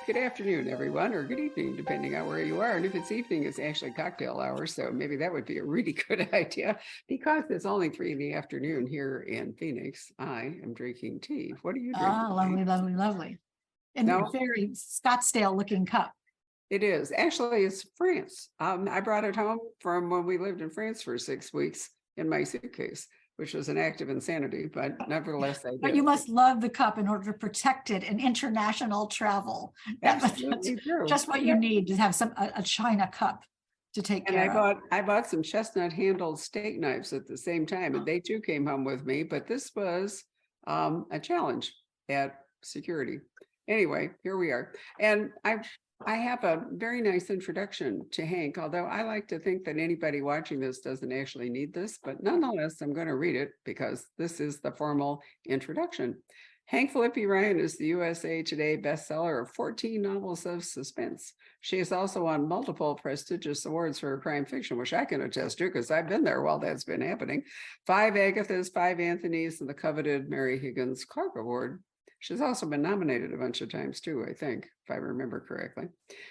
Good afternoon, everyone, or good evening, depending on where you are. And if it's evening, it's actually cocktail hour. So maybe that would be a really good idea because it's only 3 in the afternoon here in Phoenix. I am drinking tea. What are you Ah, drinking? lovely, lovely, lovely. And No, very Scottsdale looking cup. it is. Actually, it's France. I brought it home from when we lived in France for 6 weeks in my suitcase, which was an act of insanity, but nevertheless, I But did. you must love the cup in order to protect it in international travel. That's Absolutely true. just what you need to have a China cup to take And I care of. bought some chestnut handled steak knives at the same time, and they too came home with me. But this was a challenge at security. Anyway, here we are, and I have a very nice introduction to Hank. Although I like to think that anybody watching this doesn't actually need this, but nonetheless, I'm going to read it because this is the formal introduction. Hank Phillippi Ryan is the USA Today bestseller of 14 novels of suspense. She has also won multiple prestigious awards for her crime fiction, which I can attest to because I've been there while that's been happening. 5 Agathas, 5 Anthonys, and the coveted Mary Higgins Clark Award. She's also been nominated a bunch of times too, I think, if I remember correctly.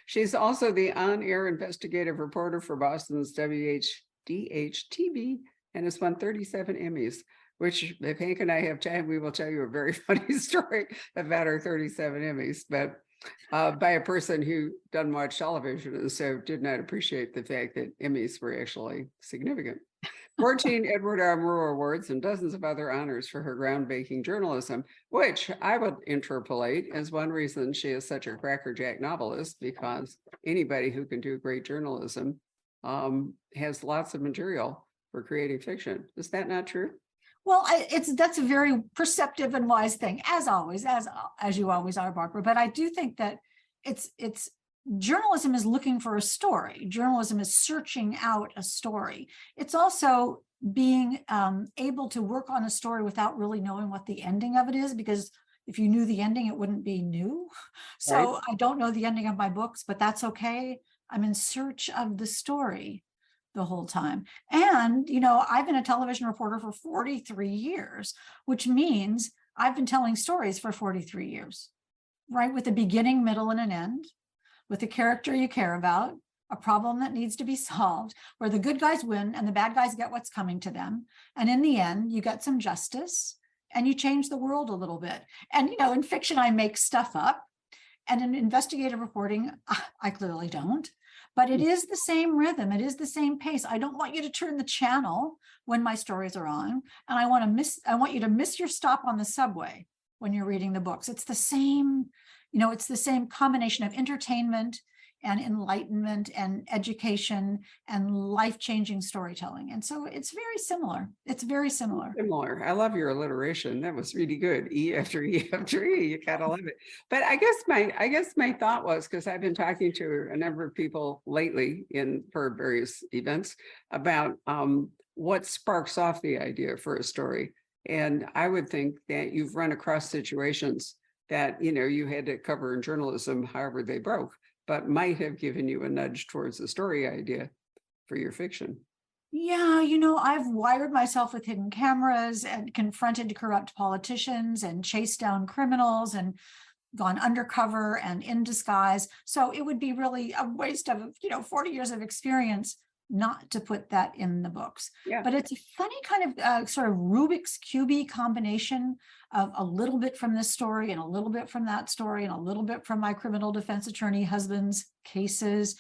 She's also the on-air investigative reporter for Boston's WHDH-TV and has won 37 Emmys. Which, if Hank and I have time, we will tell you a very funny story about our 37 Emmys, but by a person who doesn't watch television and so did not appreciate the fact that Emmys were actually significant. 14 Edward R. Murrow Awards and dozens of other honors for her groundbreaking journalism, which I would interpolate as one reason she is such a crackerjack novelist, because anybody who can do great journalism has lots of material for creating fiction. Is that not true? Well, that's a very perceptive and wise thing, as always, as you always are, Barbara. But I do think that it's journalism is looking for a story. Journalism is searching out a story. It's also being able to work on a story without really knowing what the ending of it is, because if you knew the ending, it wouldn't be new. So right. I don't know the ending of my books, but that's okay. I'm in search of the story the whole time. And, I've been a television reporter for 43 years, which means I've been telling stories for 43 years, right? With a beginning, middle, and an end, with a character you care about, a problem that needs to be solved, where the good guys win and the bad guys get what's coming to them. And in the end, you get some justice and you change the world a little bit. And, in fiction, I make stuff up. And in investigative reporting, I clearly don't. But it is the same rhythm. It is the same pace. I don't want you to turn the channel when my stories are on. And I want you to miss your stop on the subway when you're reading the books. It's the same, it's the same combination of entertainment and enlightenment and education and life-changing storytelling. And so it's very similar. It's very similar. Similar. I love your alliteration. That was really good. E after E after E. You gotta love it. But I guess my thought was, because I've been talking to a number of people lately for various events about what sparks off the idea for a story. And I would think that you've run across situations that you had to cover in journalism, however they broke, but might have given you a nudge towards the story idea for your fiction. Yeah, I've wired myself with hidden cameras and confronted corrupt politicians and chased down criminals and gone undercover and in disguise. So it would be really a waste of, 40 years of experience not to put that in the books. Yeah. But it's a funny kind of sort of Rubik's Cube combination of a little bit from this story and a little bit from that story and a little bit from my criminal defense attorney husband's cases,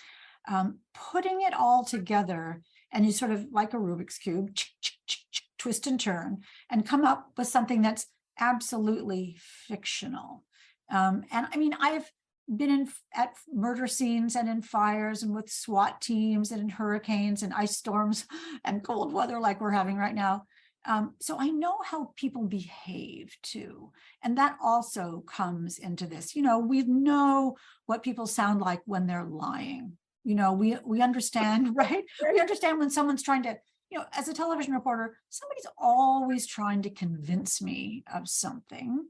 putting it all together. And you sort of like a Rubik's Cube, twist and turn, and come up with something that's absolutely fictional. And I mean, I've been at murder scenes and in fires and with SWAT teams and in hurricanes and ice storms and cold weather like we're having right now. So I know how people behave too. And that also comes into this. We know what people sound like when they're lying. We understand, right? We understand when someone's trying to, as a television reporter, somebody's always trying to convince me of something.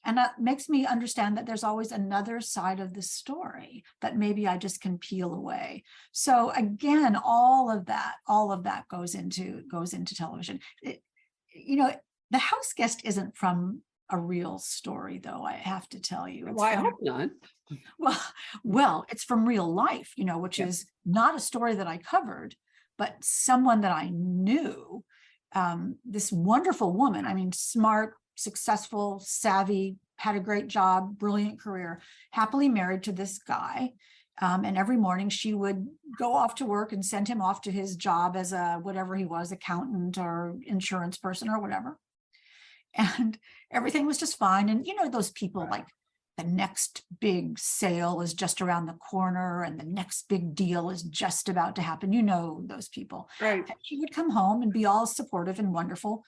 And that makes me understand that there's always another side of the story that maybe I just can peel away. So again, all of that goes into television. The house guest isn't from a real story, though, I have to tell you. It's Well, I from, hope not. well, it's from real life, which Yeah. is not a story that I covered, but someone that I knew, this wonderful woman, I mean, smart, successful, savvy, had a great job, brilliant career, happily married to this guy. And every morning she would go off to work and send him off to his job as a, whatever he was, accountant or insurance person or whatever. And everything was just fine. And those people, like, the next big sale is just around the corner and the next big deal is just about to happen. Those people. Right. And she would come home and be all supportive and wonderful.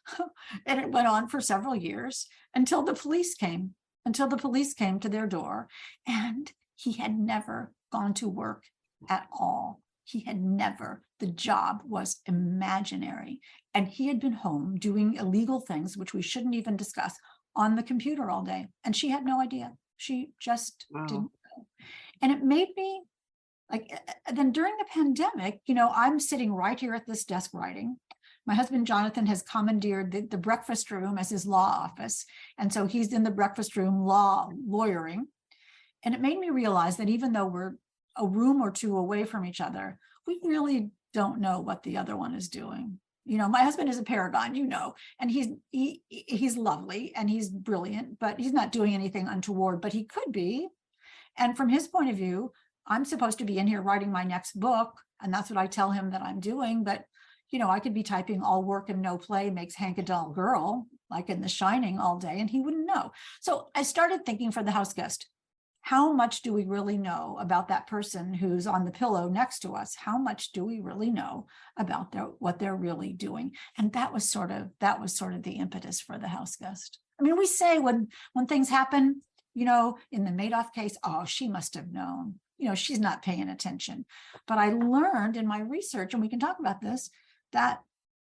And it went on for several years until the police came, to their door. And he had never gone to work at all. He had never, the job was imaginary. And he had been home doing illegal things, which we shouldn't even discuss, on the computer all day. And she had no idea. She just didn't know. And it made me like, then during the pandemic, I'm sitting right here at this desk writing. My husband, Jonathan, has commandeered the breakfast room as his law office. And so he's in the breakfast room lawyering. And it made me realize that even though we're a room or two away from each other, we really don't know what the other one is doing. My husband is a paragon, and he's lovely and he's brilliant, but he's not doing anything untoward, but he could be. And from his point of view, I'm supposed to be in here writing my next book, and that's what I tell him that I'm doing. But, I could be typing all work and no play makes Hank a dull girl, like in The Shining, all day, and he wouldn't know. So I started thinking for the house guest, how much do we really know about that person who's on the pillow next to us? How much do we really know about what they're really doing? And that was sort of the impetus for the house guest. I mean, we say when things happen, in the Madoff case, oh, she must have known, she's not paying attention. But I learned in my research, and we can talk about this, that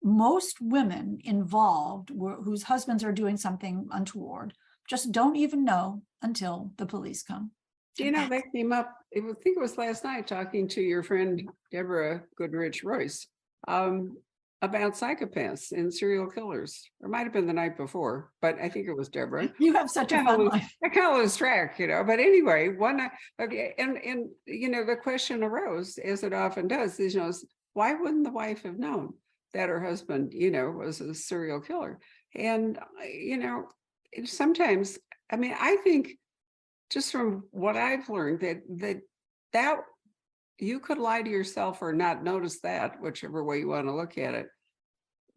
most women involved whose husbands are doing something untoward just don't even know until the police come. That came up, I think it was last night, talking to your friend, Deborah Goodrich Royce, about psychopaths and serial killers. Or it might have been the night before, but I think it was Deborah. You have such a fun life. I kind of lose track, but anyway, one night, okay, and the question arose, as it often does, is, why wouldn't the wife have known that her husband, was a serial killer? And, sometimes, I think just from what I've learned that you could lie to yourself or not notice that, whichever way you want to look at it,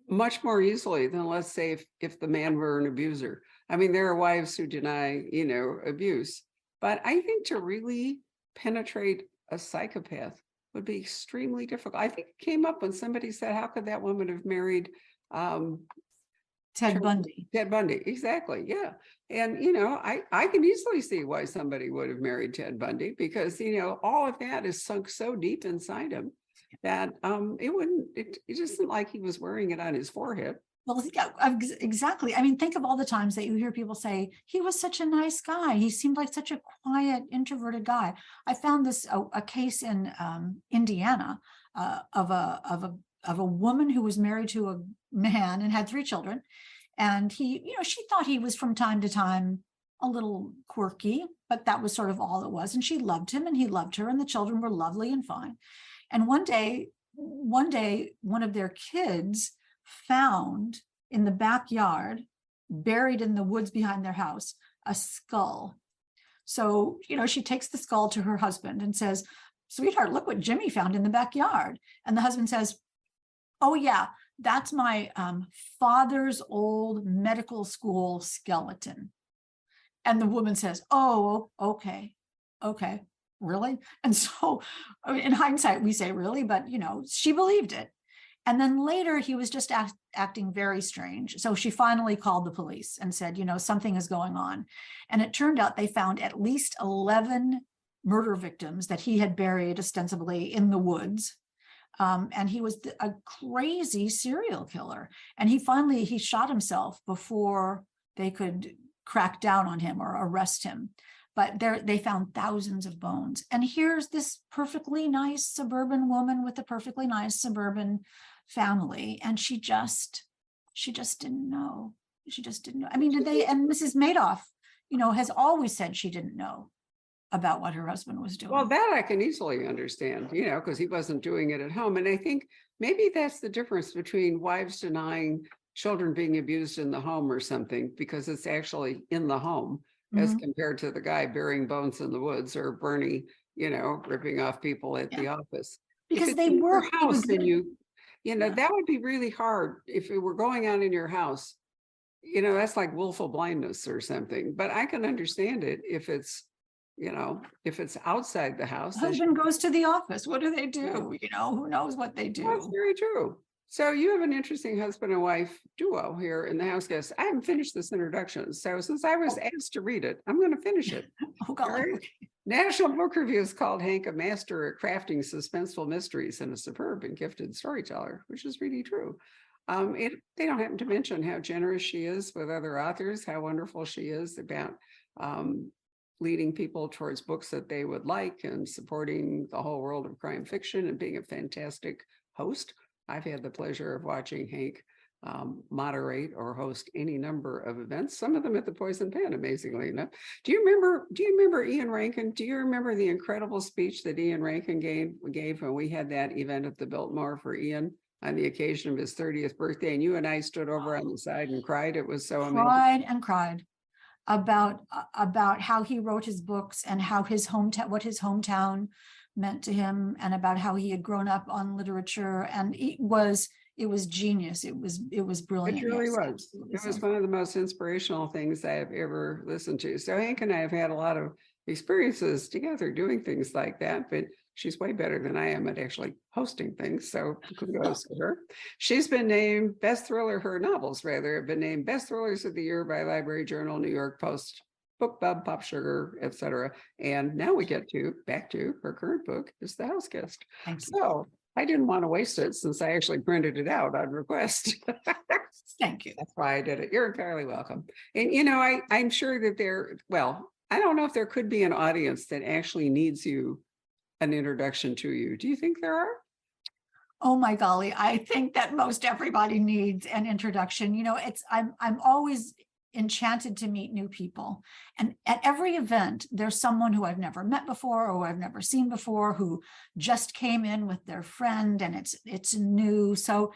much more easily than, let's say, if the man were an abuser. There are wives who deny, abuse, but I think to really penetrate a psychopath would be extremely difficult. I think it came up when somebody said, how could that woman have married Ted Bundy. Ted Bundy, exactly. Yeah. And, I can easily see why somebody would have married Ted Bundy, because, all of that is sunk so deep inside him that it isn't like he was wearing it on his forehead. Well, exactly. Think of all the times that you hear people say, he was such a nice guy. He seemed like such a quiet, introverted guy. I found a case in Indiana of a woman who was married to a man and had 3 children. And she thought he was from time to time a little quirky, but that was sort of all it was. And she loved him and he loved her, and the children were lovely and fine. And one day, one of their kids found in the backyard, buried in the woods behind their house, a skull. So, she takes the skull to her husband and says, sweetheart, look what Jimmy found in the backyard. And the husband says, oh yeah, that's my father's old medical school skeleton. And the woman says, oh, okay, really? And so in hindsight, we say really, but she believed it. And then later he was just acting very strange. So she finally called the police and said, something is going on. And it turned out they found at least 11 murder victims that he had buried ostensibly in the woods. And he was a crazy serial killer. And he shot himself before they could crack down on him or arrest him. But they found thousands of bones. And here's this perfectly nice suburban woman with a perfectly nice suburban family. And she just didn't know. She just didn't know. I mean, and Mrs. Madoff, has always said she didn't know about what her husband was doing. Well, that I can easily understand, because he wasn't doing it at home. And I think maybe that's the difference between wives denying children being abused in the home or something, because it's actually in the home as compared to the guy burying bones in the woods, or Bernie, ripping off people at the office. Because if they it's in your were house, then that would be really hard if it were going on in your house. That's like willful blindness or something. But I can understand it if it's outside the house. Husband goes to the office. What do they do? Who knows what they do? That's very true. So you have an interesting husband and wife duo here in the house guest. I haven't finished this introduction. So since I was asked to read it, I'm going to finish it. Oh, God. Right? National Book Reviews called Hank a master at crafting suspenseful mysteries and a superb and gifted storyteller, which is really true. They don't happen to mention how generous she is with other authors, how wonderful she is about leading people towards books that they would like, and supporting the whole world of crime fiction, and being a fantastic host. I've had the pleasure of watching Hank moderate or host any number of events, some of them at the Poison Pen, amazingly enough. Do you remember Ian Rankin? Do you remember the incredible speech that Ian Rankin gave when we had that event at the Biltmore for Ian on the occasion of his 30th birthday? And you and I stood over on the side and cried. It was so amazing. Cried about how he wrote his books, and how what his hometown meant to him, and about how he had grown up on literature. And it was genius. It was brilliant. It really was. It was one of the most inspirational things I have ever listened to. So Hank and I have had a lot of experiences together doing things like that, but she's way better than I am at actually hosting things. So kudos to her. She's been named her novels rather have been named Best Thrillers of the Year by Library Journal, New York Post, BookBub, Pop Sugar, etc. And now we get back to her current book, is The House Guest. So I didn't want to waste it, since I actually printed it out on request. Thank you. That's why I did it. You're entirely welcome. And I'm sure that I don't know if there could be an audience that actually needs an introduction to you. Do you think there are? Oh my golly, I think that most everybody needs an introduction. I'm always enchanted to meet new people. And at every event, there's someone who I've never met before, or I've never seen before, who just came in with their friend, and it's new. So,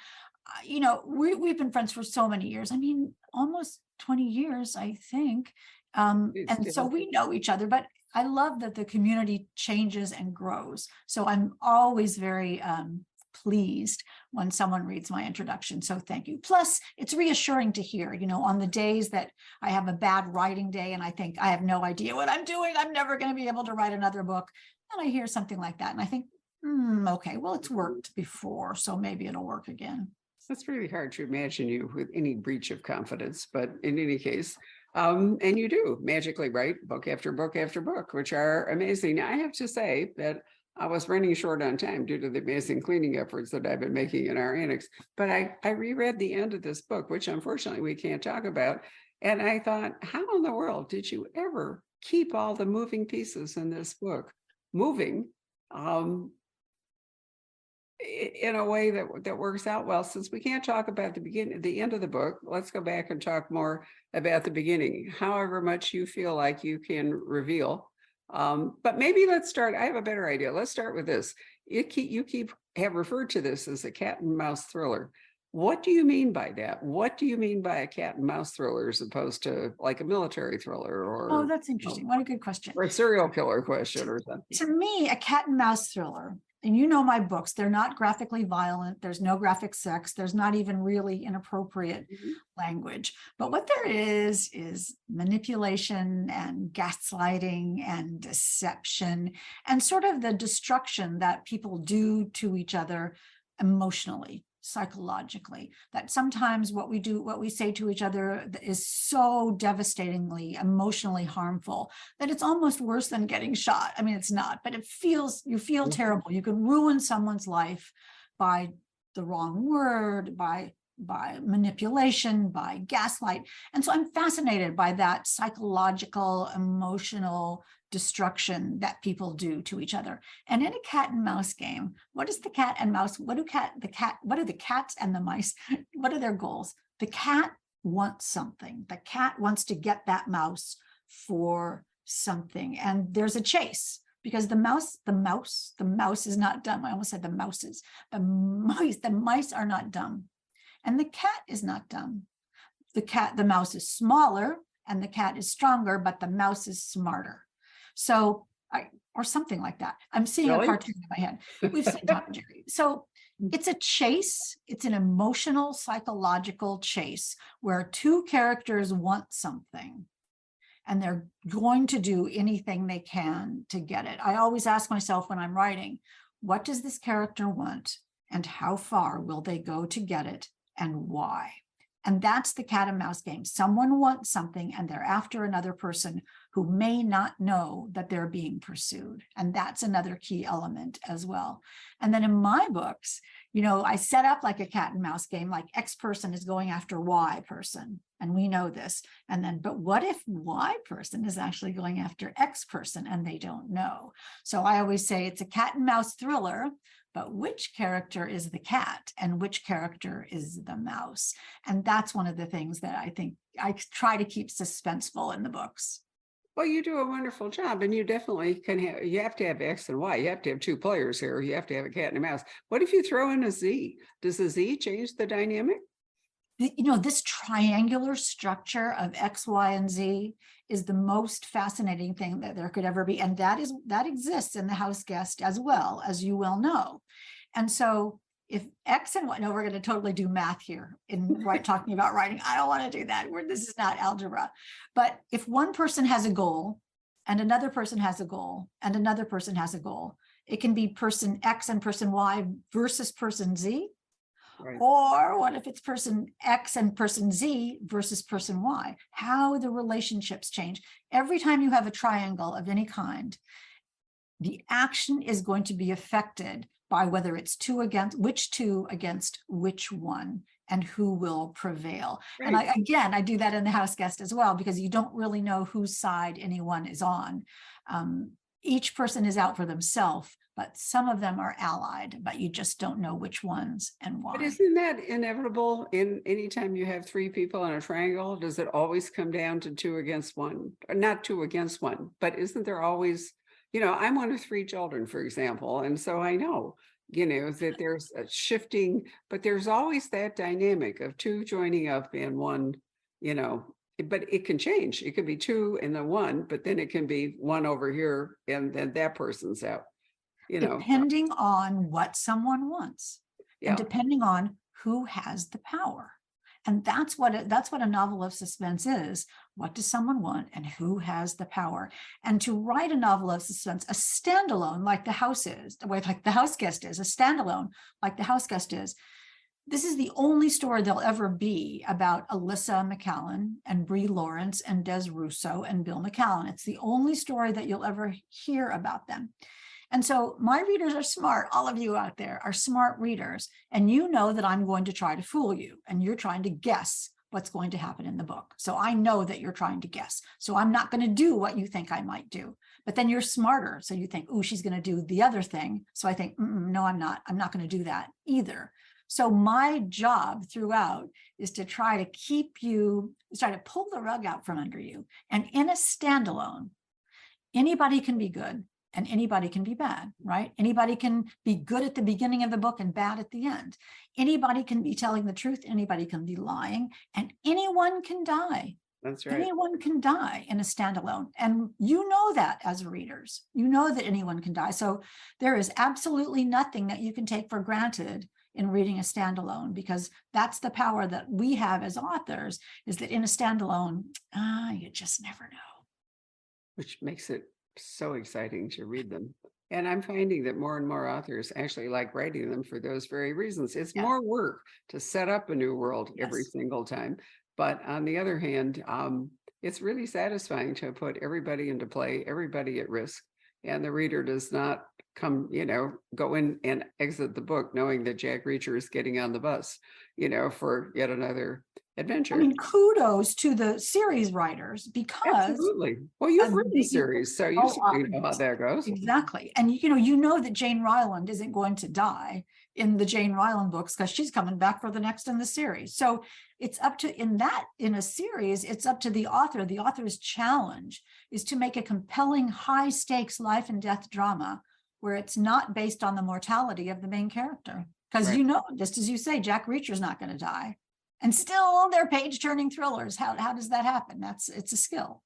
we've been friends for so many years. I mean, almost 20 years, I think. And so we know each other, but I love that the community changes and grows. So I'm always very pleased when someone reads my introduction. So thank you. Plus, it's reassuring to hear, on the days that I have a bad writing day and I think I have no idea what I'm doing, I'm never going to be able to write another book. And I hear something like that. And I think, okay, well, it's worked before, so maybe it'll work again. It's really hard to imagine you with any breach of confidence, but in any case, and you do magically write book after book after book, which are amazing. I have to say that I was running short on time due to the amazing cleaning efforts that I've been making in our annex. But I reread the end of this book, which unfortunately we can't talk about. And I thought, how in the world did you ever keep all the moving pieces in this book moving in a way that works out well? Since we can't talk about the end of the book, let's go back and talk more about the beginning, however much you feel like you can reveal. But maybe let's start. I have a better idea. Let's start with this. You have referred to this as a cat and mouse thriller. What do you mean by that? What do you mean by a cat and mouse thriller as opposed to like a military thriller? Oh, that's interesting. What a good question. Or a serial killer question or something. To me, a cat and mouse thriller, and my books, they're not graphically violent. There's no graphic sex. There's not even really inappropriate language. But what there is manipulation and gaslighting and deception and sort of the destruction that people do to each other emotionally, psychologically, that sometimes what we say to each other is so devastatingly emotionally harmful that it's almost worse than getting shot. I mean, it's not, but you feel terrible. You can ruin someone's life by the wrong word, by manipulation, by gaslight. And so I'm fascinated by that psychological, emotional destruction that people do to each other. And in a cat and mouse game, what is the cat and mouse? What are the cats and the mice? What are their goals? The cat wants something. The cat wants to get that mouse for something. And there's a chase because the mouse is not dumb. I almost said the mouses. The mice are not dumb. And the cat is not dumb. The mouse is smaller and the cat is stronger, but the mouse is smarter. So or something like that. I'm seeing a cartoon in my head. We've seen Tom and Jerry. So it's a chase. It's an emotional, psychological chase where two characters want something and they're going to do anything they can to get it. I always ask myself when I'm writing, what does this character want and how far will they go to get it and why? And that's the cat and mouse game. Someone wants something and they're after another person who may not know that they're being pursued. And that's another key element as well. And then in my books, you know, I set up like a cat and mouse game, like X person is going after Y person. And we know this. And then, but what if Y person is actually going after X person and they don't know? So I always say it's a cat and mouse thriller, but which character is the cat and which character is the mouse? And that's one of the things that I think I try to keep suspenseful in the books. Well, you do a wonderful job, and you definitely can have, you have to have X and Y. You have to have two players here. You have to have a cat and a mouse. What if you throw in a Z? Does the Z change the dynamic? You know, this triangular structure of X, Y, and Z is the most fascinating thing that there could ever be. And that exists in the house guest as well, as you well know. And so if X and Y, no, we're going to totally do math here in talking about writing. I don't want to do that. This is not algebra. But if one person has a goal and another person has a goal and another person has a goal, it can be person X and person Y versus person Z. Right. Or what if it's person X and person Z versus person Y? How the relationships change. Every time you have a triangle of any kind, the action is going to be affected by whether it's which two against which one and who will prevail. Right. And I do that in the house guest as well, because you don't really know whose side anyone is on. Each person is out for themselves, but some of them are allied, but you just don't know which ones and why. But isn't that inevitable in anytime you have three people in a triangle? Does it always come down to two against one? Or not two against one, but isn't there always, you know, I'm one of three children, for example. And so I know, you know, that there's a shifting, but there's always that dynamic of two joining up and one, you know, but it can change. It could be two and then one, but then it can be one over here and then that person's out. You know, depending on what someone wants, and depending on who has the power. And that's what a novel of suspense is. What does someone want and who has the power? And to write a novel of suspense, a standalone like the house is, like the house guest is, a standalone like the house guest is, this is the only story there'll ever be about Alyssa McCallan and Bree Lawrence and Des Russo and Bill McCallan. It's the only story that you'll ever hear about them. And so my readers are smart. All of you out there are smart readers. And you know that I'm going to try to fool you. And you're trying to guess what's going to happen in the book. So I know that you're trying to guess. So I'm not going to do what you think I might do. But then you're smarter. So you think, oh, she's going to do the other thing. So I think, no, I'm not. I'm not going to do that either. So my job throughout is to try to try to pull the rug out from under you. And in a standalone, anybody can be good. And anybody can be bad, right? Anybody can be good at the beginning of the book and bad at the end. Anybody can be telling the truth. Anybody can be lying. And anyone can die. That's right. Anyone can die in a standalone. And you know that as readers. You know that anyone can die. So there is absolutely nothing that you can take for granted in reading a standalone, because that's the power that we have as authors, is that in a standalone, you just never know. Which makes it so exciting to read them. And I'm finding that more and more authors actually like writing them for those very reasons. It's more work to set up a new world every single time. But on the other hand, it's really satisfying to put everybody into play, everybody at risk. And the reader does not come, go in and exit the book knowing that Jack Reacher is getting on the bus, for yet another adventure. I mean, kudos to the series writers, because absolutely. Well, you've written the series, so you know how that goes. Exactly. And you know that Jane Ryland isn't going to die in the Jane Ryland books because she's coming back for the next in the series. So it's up to, in a series, it's up to the author. The author's challenge is to make a compelling, high stakes life and death drama where it's not based on the mortality of the main character. Because Right. you know, just as you say, Jack Reacher's not going to die. And still they're page turning thrillers. How does that happen? It's a skill.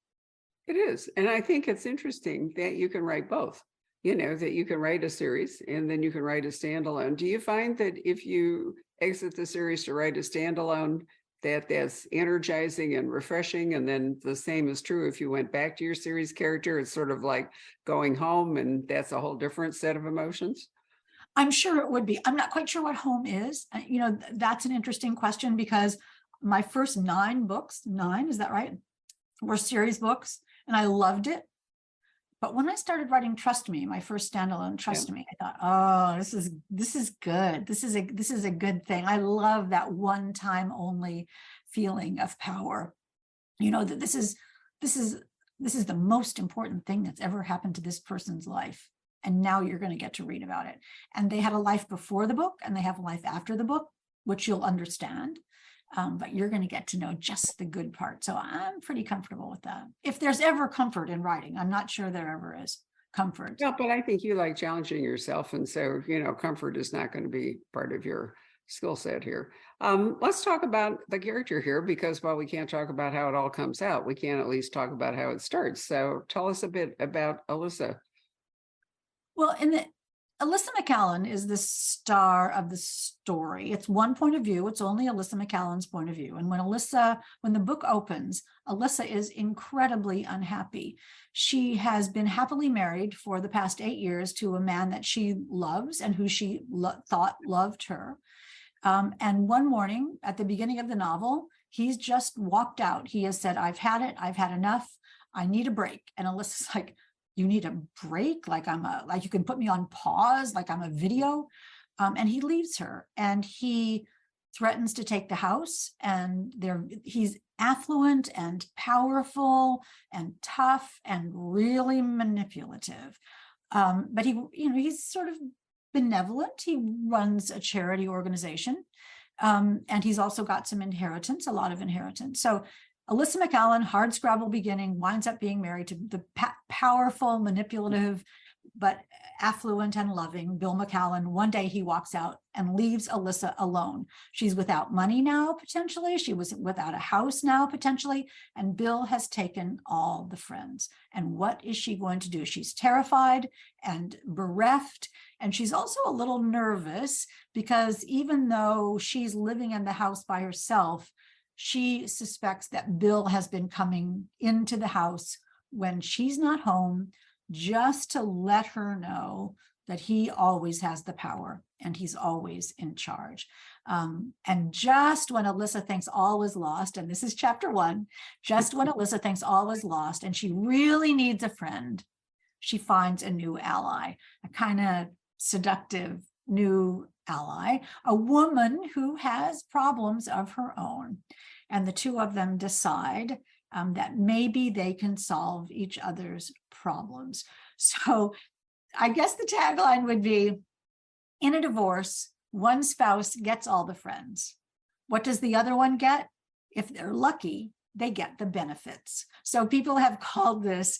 It is. And I think it's interesting that you can write both, that you can write a series and then you can write a standalone. Do you find that if you exit the series to write a standalone, that's energizing and refreshing? And then the same is true if you went back to your series character, it's sort of like going home and that's a whole different set of emotions? I'm sure it would be. I'm not quite sure what home is. That's an interesting question because my first 9 books, 9, is that right? Were series books and I loved it. But when I started writing Trust Me, my first standalone Trust Me, I thought, oh, this is good. This is a good thing. I love that one time only feeling of power. That this is the most important thing that's ever happened to this person's life. And now you're going to get to read about it. And they had a life before the book and they have a life after the book, which you'll understand. But you're going to get to know just the good part. So I'm pretty comfortable with that. If there's ever comfort in writing, I'm not sure there ever is comfort. Yeah, but I think you like challenging yourself. And so, comfort is not going to be part of your skill set here. Let's talk about the character here, because while we can't talk about how it all comes out, we can at least talk about how it starts. So tell us a bit about Alyssa. Well, Alyssa McCallan is the star of the story. It's one point of view. It's only Alyssa McCallan's point of view. And when the book opens, Alyssa is incredibly unhappy. She has been happily married for the past 8 years to a man that she loves and who she thought loved her. And one morning at the beginning of the novel, he's just walked out. He has said, I've had it. I've had enough. I need a break. And Alyssa's like, you need a break? Like you can put me on pause, like I'm a video. And he leaves her and he threatens to take the house, and he's affluent and powerful and tough and really manipulative. But he's sort of benevolent. He runs a charity organization. And he's also got some inheritance, a lot of inheritance. So Alyssa McCallan, hardscrabble beginning, winds up being married to the powerful, manipulative, but affluent and loving Bill McCallan. One day he walks out and leaves Alyssa alone. She's without money now, potentially. She was without a house now, potentially. And Bill has taken all the friends. And what is she going to do? She's terrified and bereft. And she's also a little nervous because even though she's living in the house by herself, she suspects that Bill has been coming into the house when she's not home, just to let her know that he always has the power and he's always in charge. And just when Alyssa thinks all is lost, and this is chapter 1, just when Alyssa thinks all is lost and she really needs a friend, she finds a new ally, a kind of seductive new ally, a woman who has problems of her own. And the two of them decide that maybe they can solve each other's problems. So I guess the tagline would be, in a divorce, one spouse gets all the friends. What does the other one get? If they're lucky, they get the benefits. So people have called this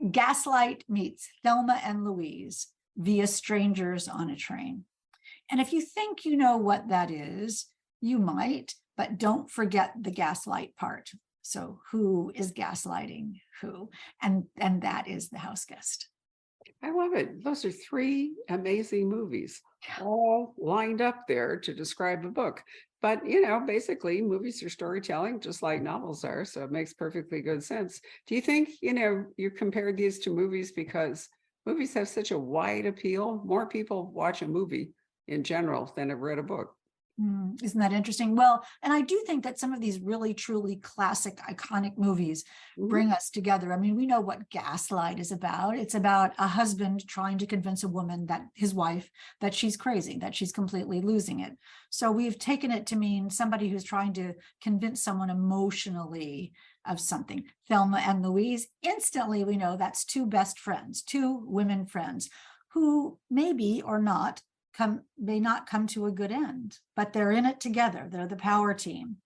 Gaslight meets Thelma and Louise via Strangers on a Train. And if you think you know what that is, you might, but don't forget the gaslight part. So who is gaslighting who? And that is the house guest. I love it. Those are 3 amazing movies, all lined up there to describe a book. But, basically movies are storytelling just like novels are. So it makes perfectly good sense. Do you think, you compared these to movies because movies have such a wide appeal? More people watch a movie in general than have read a book. Isn't that interesting? Well, and I do think that some of these really, truly classic, iconic movies bring us together. I mean, we know what Gaslight is about. It's about a husband trying to convince a woman, that his wife, that she's crazy, that she's completely losing it. So we've taken it to mean somebody who's trying to convince someone emotionally of something. Thelma and Louise, instantly we know that's 2 best friends, 2 women friends who maybe or not come to a good end, but they're in it together. They're the power team.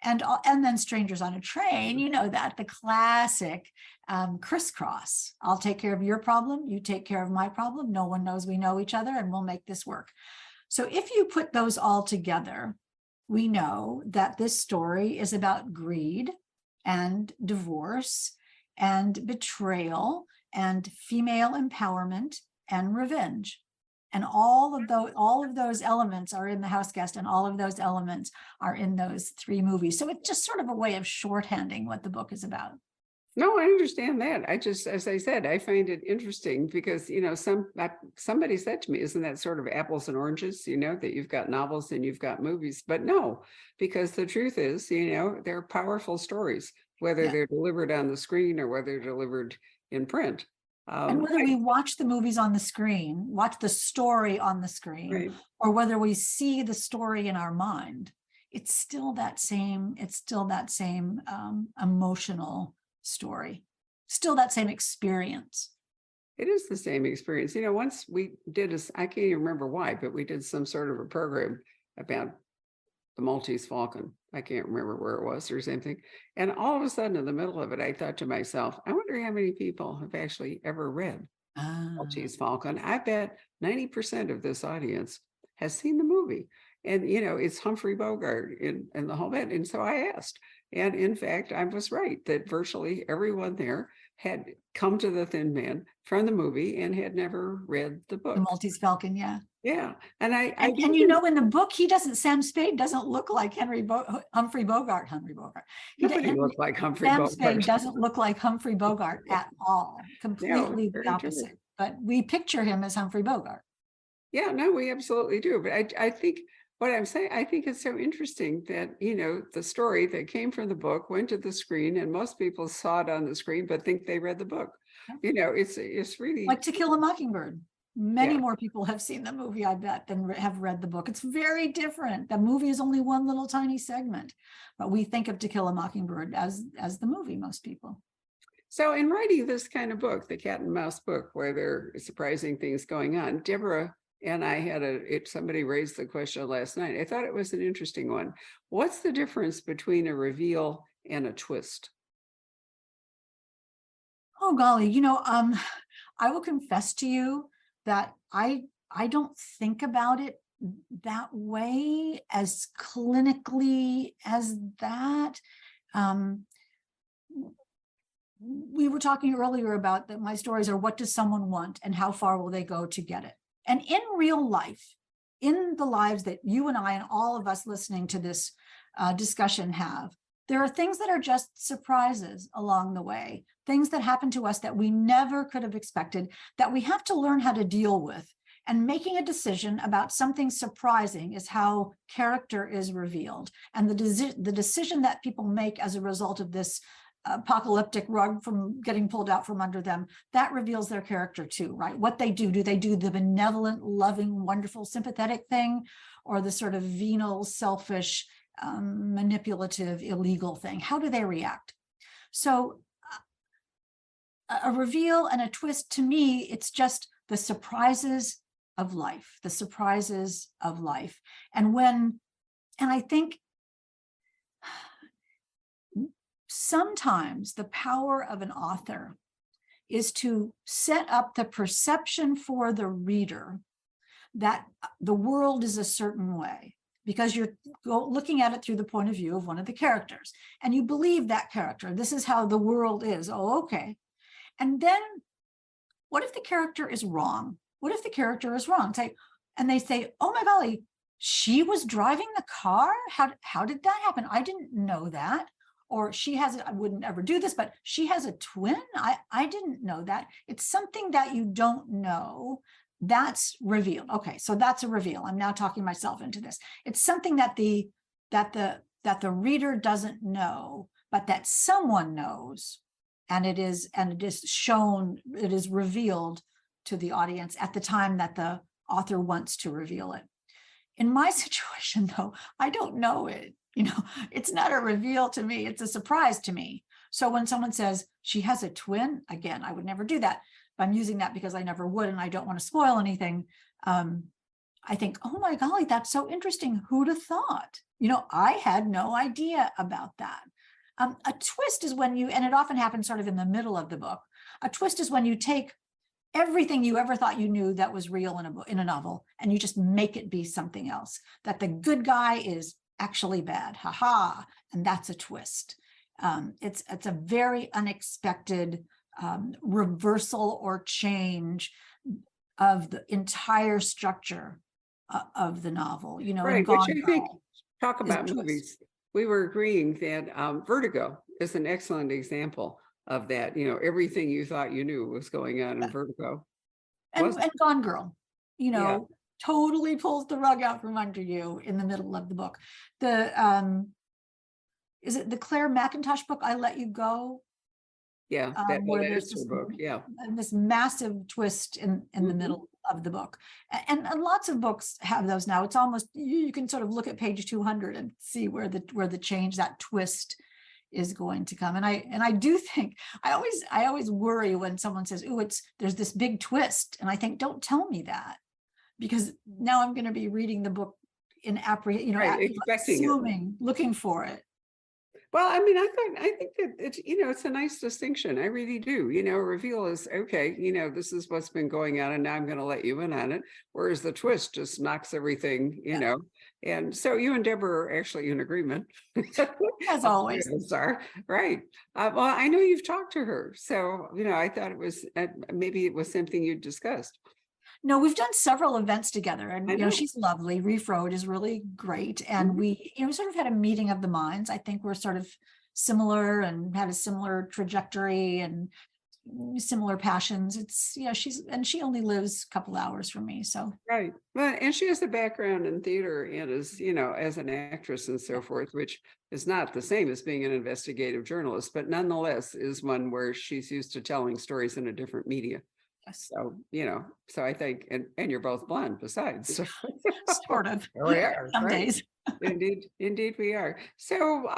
And then Strangers on a Train, you know, that the classic crisscross. I'll take care of your problem, you take care of my problem. No one knows we know each other, and we'll make this work. So if you put those all together, we know that this story is about greed and divorce and betrayal and female empowerment and revenge. And all of those elements are in The House Guest, and all of those elements are in those three movies. So it's just sort of a way of shorthanding what the book is about. No, I understand that. I just, as I said, I find it interesting because, you know, somebody said to me, isn't that sort of apples and oranges, you know, that you've got novels and you've got movies, but no, because the truth is, you know, they're powerful stories, whether they're delivered on the screen or whether they're delivered in print. And whether we watch the movies on the screen, watch the story on the screen, right. or whether we see the story in our mind, it's still that same emotional story, still that same experience. It is the same experience. You know, once we did I can't even remember why, but we did some sort of a program about the Maltese Falcon. I can't remember where it was or something. And all of a sudden in the middle of it, I thought to myself, I wonder how many people have actually ever read Maltese Falcon. I bet 90% of this audience has seen the movie. And, you know, it's Humphrey Bogart in the whole bit. And so I asked. And in fact, I was right that virtually everyone there had come to The Thin Man from the movie and had never read the book. The Maltese Falcon, yeah. Yeah. And and you know, in the book, Sam Spade doesn't look like Humphrey Bogart. Nobody looked like Humphrey Sam Bogart. Spade doesn't look like Humphrey Bogart at all. Completely the opposite. True. But we picture him as Humphrey Bogart. Yeah, no, we absolutely do. But I think what I'm saying, I think it's so interesting that, you know, the story that came from the book went to the screen, and most people saw it on the screen, but think they read the book. You know, it's really like To Kill a Mockingbird. Many more people have seen the movie, I bet, than have read the book. It's very different. The movie is only one little tiny segment, but we think of To Kill a Mockingbird as the movie, most people. So in writing this kind of book, the cat and mouse book, where there are surprising things going on, Deborah and I had somebody raised the question last night. I thought it was an interesting one. What's the difference between a reveal and a twist? Oh, golly, you know, I will confess to you that I don't think about it that way, as clinically as that. We were talking earlier about that my stories are, what does someone want and how far will they go to get it? And in real life, in the lives that you and I and all of us listening to this discussion have, there are things that are just surprises along the way, things that happen to us that we never could have expected, that we have to learn how to deal with. And making a decision about something surprising is how character is revealed. And the decision that people make as a result of this apocalyptic rug from getting pulled out from under them, that reveals their character too, right? What they do they do the benevolent, loving, wonderful, sympathetic thing, or the sort of venal, selfish, manipulative, illegal thing? How do they react? So a reveal and a twist, to me, it's just the surprises of life, the surprises of life. And I think sometimes the power of an author is to set up the perception for the reader that the world is a certain way, because you're looking at it through the point of view of one of the characters, and you believe that character. This is how the world is. Oh, okay. And then what if the character is wrong? What if the character is wrong? And they say, oh my golly, she was driving the car? How did that happen? I didn't know that. Or I wouldn't ever do this, but she has a twin? I didn't know that. It's something that you don't know. That's revealed. Okay, so that's a reveal. I'm now talking myself into this. It's something that the reader doesn't know, but that someone knows, and it is shown, it is revealed to the audience at the time that the author wants to reveal it. In my situation, though, I don't know it. You know, it's not a reveal to me. It's a surprise to me. So when someone says she has a twin, again, I would never do that. I'm using that because I never would, and I don't want to spoil anything. I think, oh my golly, that's so interesting. Who'd have thought? I had no idea about that. A twist is when you, and it often happens sort of in the middle of the book. A twist is when you take everything you ever thought you knew that was real in a novel, and you just make it be something else. That the good guy is actually bad, haha, and that's a twist. It's a very unexpected reversal or change of the entire structure of the novel. In Right, which Gone I think, Girl talk is a about twist. movies. We were agreeing that Vertigo is an excellent example of that. Everything you thought you knew was going on in Vertigo. And Wasn't Gone Girl, Yeah. totally pulls the rug out from under you in the middle of the book. Is it the Claire McIntosh book, I Let You Go? Yeah, Where that there's is her book. Yeah. this massive twist in the Mhm. middle of the book. And lots of books have those now. It's almost, you can sort of look at page 200 and see where the change, that twist is going to come. And I do think, I always worry when someone says, "Oh, there's this big twist." And I think, don't tell me that, because now I'm going to be reading the book in Right, expecting it. assuming, looking for it. Well, I mean, I think that it's a nice distinction. I really do. A reveal is okay. This is what's been going on, and now I'm going to let you in on it. Whereas the twist just knocks everything. And so you and Deborah are actually in agreement. As always. Are right. Well, I know you've talked to her, so I thought it was maybe it was something you discussed. No, we've done several events together, I and know. she's lovely. Reef Road is really great, and Mhm. we sort of had a meeting of the minds. I think we're sort of similar and had a similar trajectory and similar passions. It's she only lives a couple hours from me, so Right. Well, and she has a background in theater and is, as an actress and so forth, which is not the same as being an investigative journalist, but nonetheless is one where she's used to telling stories in a different media. yes, So, so I think, and you're both blonde besides. So sort of. there we are, Some right? days. Indeed we are. So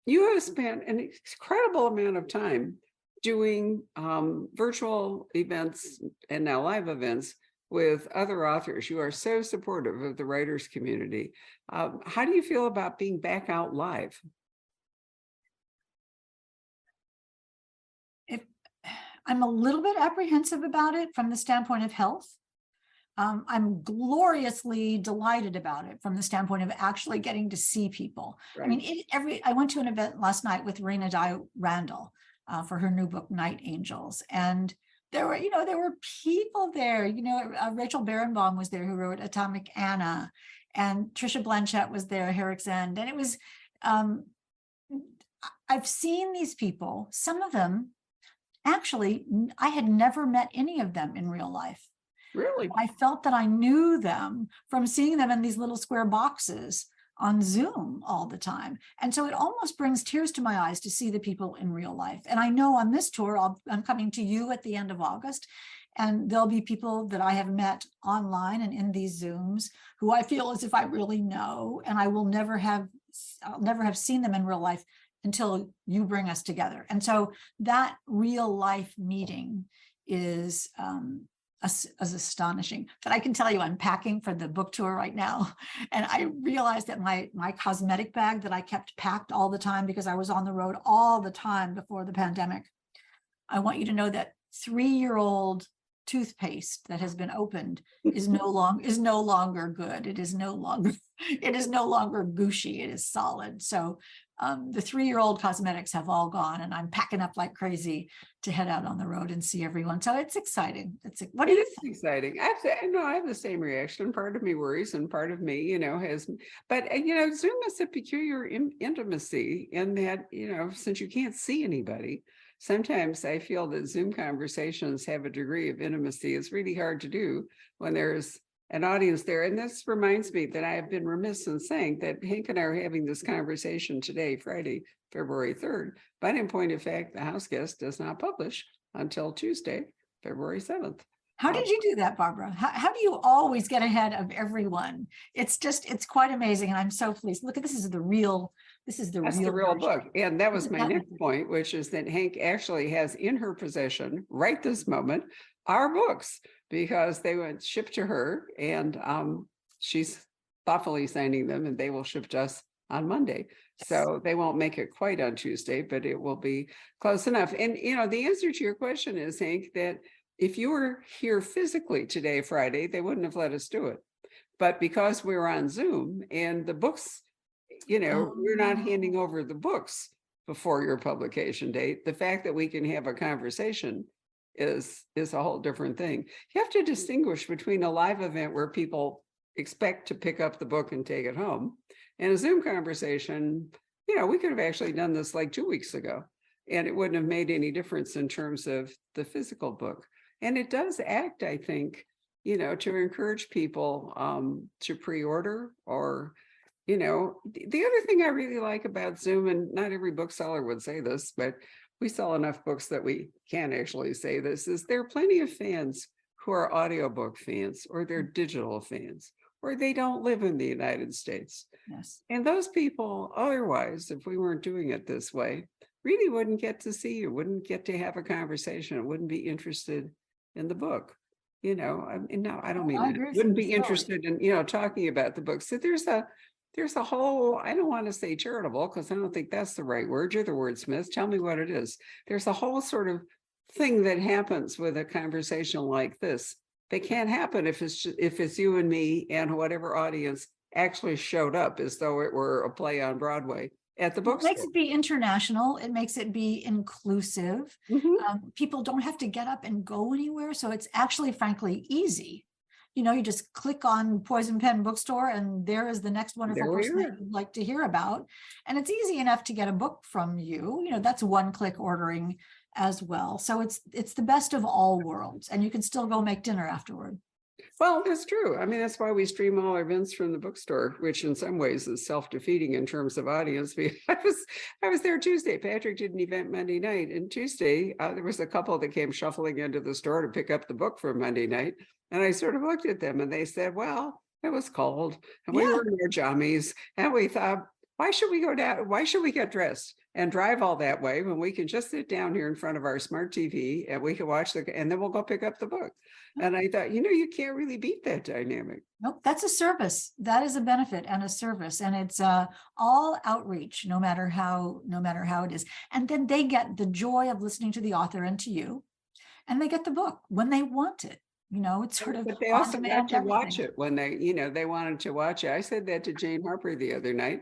you have spent an incredible amount of time doing virtual events and now live events with other authors. You are so supportive of the writers community. How do you feel about being back out live? I'm a little bit apprehensive about it from the standpoint of health. I'm gloriously delighted about it from the standpoint of actually getting to see people. Right. I mean, I went to an event last night with Raina Di Randall for her new book, Night Angels. And there were people there, Rachel Barenbaum was there, who wrote Atomic Anna, and Trisha Blanchett was there, Herrick's End. And it was, I've seen these people, some of them, actually, I had never met any of them in real life. Really? I felt that I knew them from seeing them in these little square boxes on Zoom all the time. And so it almost brings tears to my eyes to see the people in real life. And I know on this tour, I'm coming to you at the end of August, and there'll be people that I have met online and in these Zooms who I feel as if I really know, and I'll never have seen them in real life until you bring us together. And so that real life meeting is as astonishing. But I can tell you, I'm packing for the book tour right now. And I realized that my cosmetic bag that I kept packed all the time because I was on the road all the time before the pandemic, I want you to know that 3-year-old toothpaste that has been opened is no longer good. It is no longer Gucci. It is solid. So the 3-year-old cosmetics have all gone, and I'm packing up like crazy to head out on the road and see everyone. So it's exciting. What do you think? Exciting. I have the same reaction. Part of me worries, and part of me, has. But Zoom is a peculiar intimacy in that, since you can't see anybody, sometimes I feel that Zoom conversations have a degree of intimacy. It's really hard to do when there's an audience there. And this reminds me that I have been remiss in saying that Hank and I are having this conversation today, Friday, February 3rd. But in point of fact, the house guest does not publish until Tuesday, February 7th. How did you do that, Barbara? How do you always get ahead of everyone? It's quite amazing. And I'm so pleased. Look, this is the real book. And that was my next point, which is that Hank actually has in her possession right this moment our books, because they went shipped to her, and she's thoughtfully signing them, and they will ship to us on Monday. So they won't make it quite on Tuesday, but it will be close enough. And, the answer to your question is, Hank, that if you were here physically today, Friday, they wouldn't have let us do it. But because we were on Zoom and the books, we're not handing over the books before your publication date. The fact that we can have a conversation is a whole different thing. You have to distinguish between a live event where people expect to pick up the book and take it home, and a Zoom conversation. We could have actually done this like 2 weeks ago, and it wouldn't have made any difference in terms of the physical book. And it does act, I think, to encourage people to pre-order, or, the other thing I really like about Zoom, and not every bookseller would say this, but we sell enough books that we can actually say this, is there are plenty of fans who are audiobook fans, or they're digital fans, or they don't live in the United States. Yes. And those people, otherwise, if we weren't doing it this way, really wouldn't get to see you, wouldn't get to have a conversation, wouldn't be interested in the book. No, I don't mean I that. agree with Wouldn't you, be totally. interested in, talking about the book. So there's a whole, I don't want to say charitable, because I don't think that's the right word. You're the wordsmith. Tell me what it is. There's a whole sort of thing that happens with a conversation like this. They can't happen if it's you and me and whatever audience actually showed up, as though it were a play on Broadway at the It bookstore. makes it be international. It makes it be inclusive. Mhm. People don't have to get up and go anywhere. So it's actually, frankly, easy. You just click on Poison Pen Bookstore, and there is the next wonderful There we person that are. you'd like to hear about. And it's easy enough to get a book from you. That's one-click ordering as well. So it's the best of all worlds, and you can still go make dinner afterward. Well, that's true. I mean, that's why we stream all our events from the bookstore, which in some ways is self-defeating in terms of audience. I was there Tuesday. Patrick did an event Monday night, and Tuesday there was a couple that came shuffling into the store to pick up the book for Monday night. And I sort of looked at them, and they said, well, it was cold, and we were in our jammies, and we thought, why should we go down? Why should we get dressed and drive all that way when we can just sit down here in front of our smart TV and we can watch and then we'll go pick up the book. And I thought, you can't really beat that dynamic. Nope, that's a service. That is a benefit and a service, and it's all outreach, no matter how it is. And then they get the joy of listening to the author and to you, and they get the book when they want it. It's sort of But they on also got demand to watch everything. it when they wanted to watch it. I said that to Jane Harper the other night.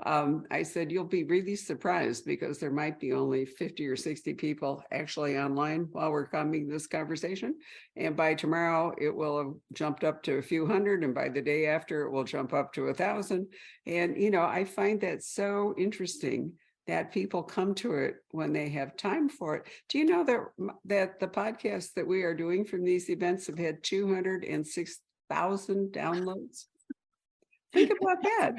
I said, you'll be really surprised, because there might be only 50 or 60 people actually online while we're having this conversation. And by tomorrow, it will have jumped up to a few hundred. And by the day after, it will jump up to 1,000. And, I find that so interesting that people come to it when they have time for it. Do you know that the podcasts that we are doing from these events have had 206,000 downloads? Think about that,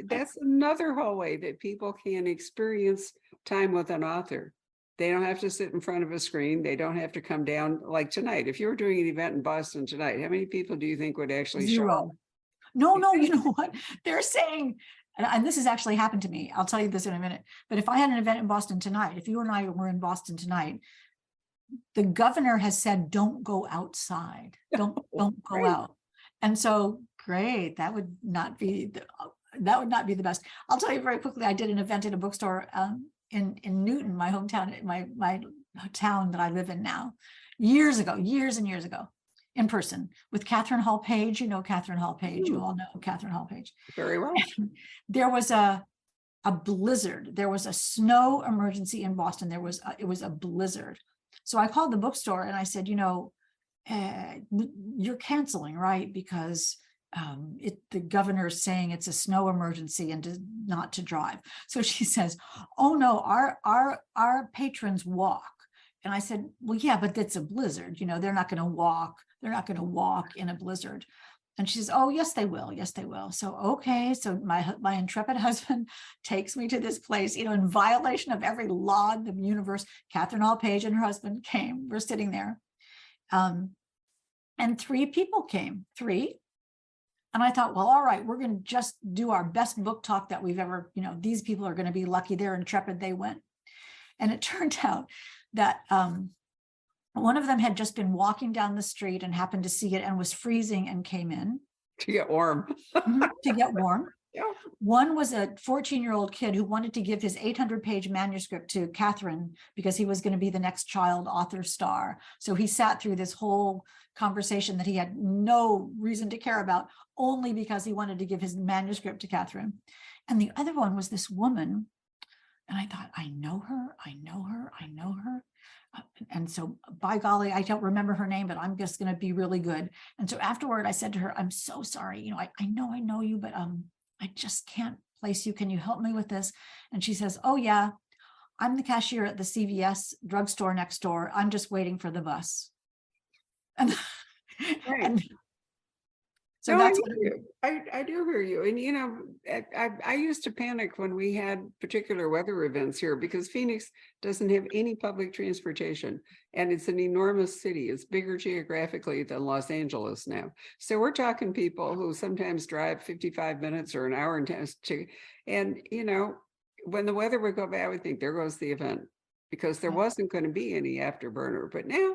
that's another whole way that people can experience time with an author. They don't have to sit in front of a screen. They don't have to come down like tonight. If you were doing an event in Boston tonight, how many people do you think would actually show up? Zero. No, you know what? They're saying, and this has actually happened to me. I'll tell you this in a minute. But if I had an event in Boston tonight, if you and I were in Boston tonight, the governor has said, don't go outside. Don't go Great. out. And so, great, that would not be the best. I'll tell you very quickly, I did an event in a bookstore in Newton, my hometown, my town that I live in now, years and years ago, in person, with Catherine Hall Page. Catherine Hall Page. You all know Catherine Hall Page. Very well. There was a blizzard. There was a snow emergency in Boston. It was a blizzard. So I called the bookstore and I said, you're canceling, right? Because the governor's saying it's a snow emergency and not to drive. So she says, oh no, our patrons walk. And I said, well, yeah, but it's a blizzard. They're not going to walk. They're not going to walk in a blizzard. And she says, oh, yes, they will. Yes, they will. So, okay. So my intrepid husband takes me to this place, in violation of every law in the universe. Catherine Hall Page and her husband came. We're sitting there. And 3 people came, 3. And I thought, well, all right, we're going to just do our best book talk that we've ever, these people are going to be lucky. They're intrepid. They went. And it turned out that one of them had just been walking down the street and happened to see it and was freezing and came in. To get warm. to get warm. Yeah. One was a 14-year-old kid who wanted to give his 800-page manuscript to Catherine because he was going to be the next child author star. So he sat through this whole conversation that he had no reason to care about, only because he wanted to give his manuscript to Catherine. And the other one was this woman. And I thought, I know her, I know her, I know her. And so, by golly, I don't remember her name, but I'm just going to be really good. And so afterward, I said to her, I'm so sorry. You know, I know you, but I just can't place you. Can you help me with this? And she says, oh yeah, I'm the cashier at the CVS drugstore next door. I'm just waiting for the bus. And, Right. and so No, that's I what hear you. I do hear you. And, you know, I used to panic when we had particular weather events here because Phoenix doesn't have any public transportation and it's an enormous city. It's bigger geographically than Los Angeles now. So we're talking people who sometimes drive 55 minutes or an hour and 10 to, and, you know, when the weather would go bad, I would think there goes the event because there wasn't going to be any afterburner. But now,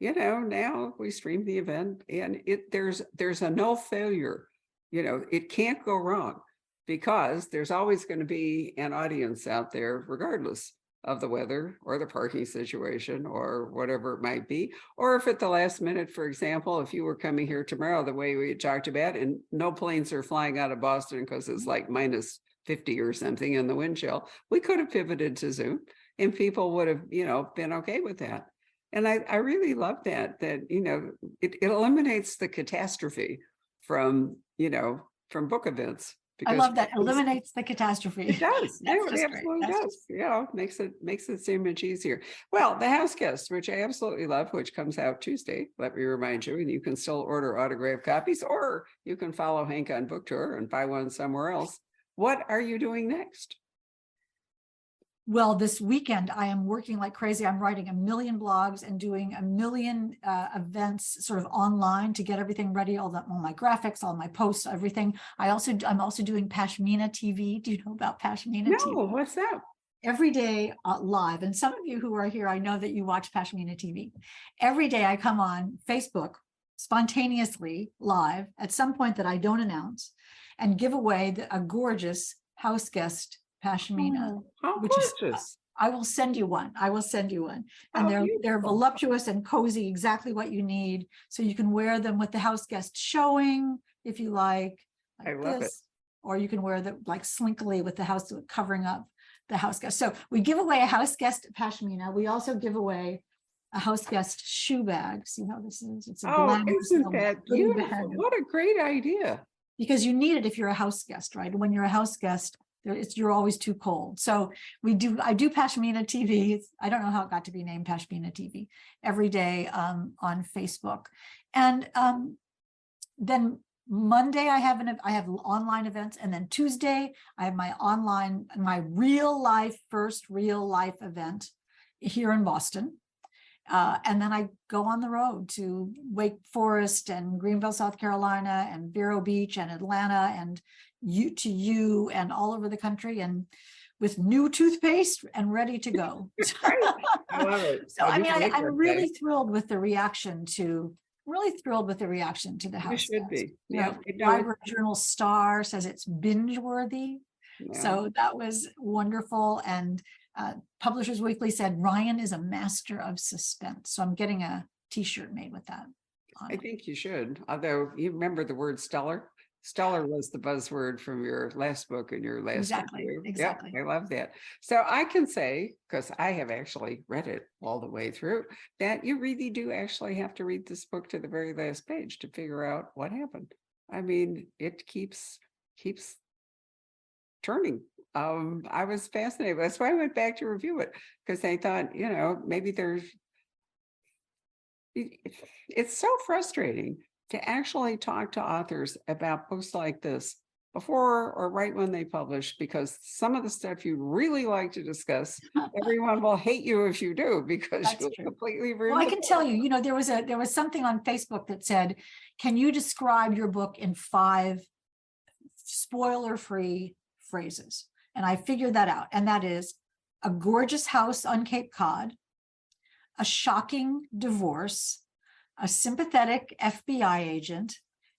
you know, now we stream the event and there's a no failure. You know, it can't go wrong because there's always going to be an audience out there, regardless of the weather or the parking situation or whatever it might be. Or if at the last minute, for example, if you were coming here tomorrow, the way we had talked about, and no planes are flying out of Boston because it's like minus 50 or something in the wind chill, we could have pivoted to Zoom and people would have, you know, been okay with that. And I really love that, you know, it eliminates the catastrophe from, you know, from book events. I love that. Eliminates the catastrophe. It does. No, it That's absolutely does. You know, makes it seem much easier. Well, The House Guest, which I absolutely love, which comes out Tuesday, let me remind you, and you can still order autographed copies, or you can follow Hank on book tour and buy one somewhere else. What are you doing next? Well, this weekend, I am working like crazy. I'm writing 1 million blogs and doing 1 million events sort of online to get everything ready, all my graphics, all my posts, everything. I'm also doing Pashmina TV. Do you know about Pashmina TV? No, what's that? Every day live. And some of you who are here, I know that you watch Pashmina TV. Every day I come on Facebook spontaneously live at some point that I don't announce and give away a gorgeous house guest Pashmina, How which gorgeous. is, I will send you one. I will send you one. And they're beautiful. voluptuous and cozy, exactly what you need. So you can wear them with the house guest showing, if you like I love it. or you can wear them like slinkily with the house covering up the house guest. So we give away a house guest Pashmina. We also give away a house guest shoe bag. See how this is? It's a glamorous isn't that beautiful? bag. What a great idea. Because you need it if you're a house guest, right? When you're a house guest, you're always too cold. So I do Pashmina TV. I don't know how it got to be named Pashmina TV every day on Facebook. And then Monday I have online events. And then Tuesday I have my first real life event here in Boston. And then I go on the road to Wake Forest and Greenville, South Carolina, and Vero Beach and Atlanta and and all over the country, and with new toothpaste and ready to go. I love it. So I mean, I'm really thrilled with the reaction to the house. You should be. Yeah. Library Journal Star says it's binge worthy. Yeah. So that was wonderful. And Publishers Weekly said Ryan is a master of suspense. So I'm getting a t-shirt made with that on I think you should. Although you remember the word stellar. Stellar was the buzzword from your last book and your last Exactly. Yeah, I love that. So I can say, because I have actually read it all the way through, that you really do actually have to read this book to the very last page to figure out what happened. I mean, it keeps turning. I was fascinated. That's why I went back to review it, because I thought, you know, maybe it's so frustrating to actually talk to authors about books like this before or right when they publish, because some of the stuff you really like to discuss, everyone will hate you if you do, because you'll completely ruin. Well, I can tell you, you know, there was something on Facebook that said, can you describe your book in 5 spoiler-free phrases? And I figured that out. And that is a gorgeous house on Cape Cod, a shocking divorce, a sympathetic FBI agent,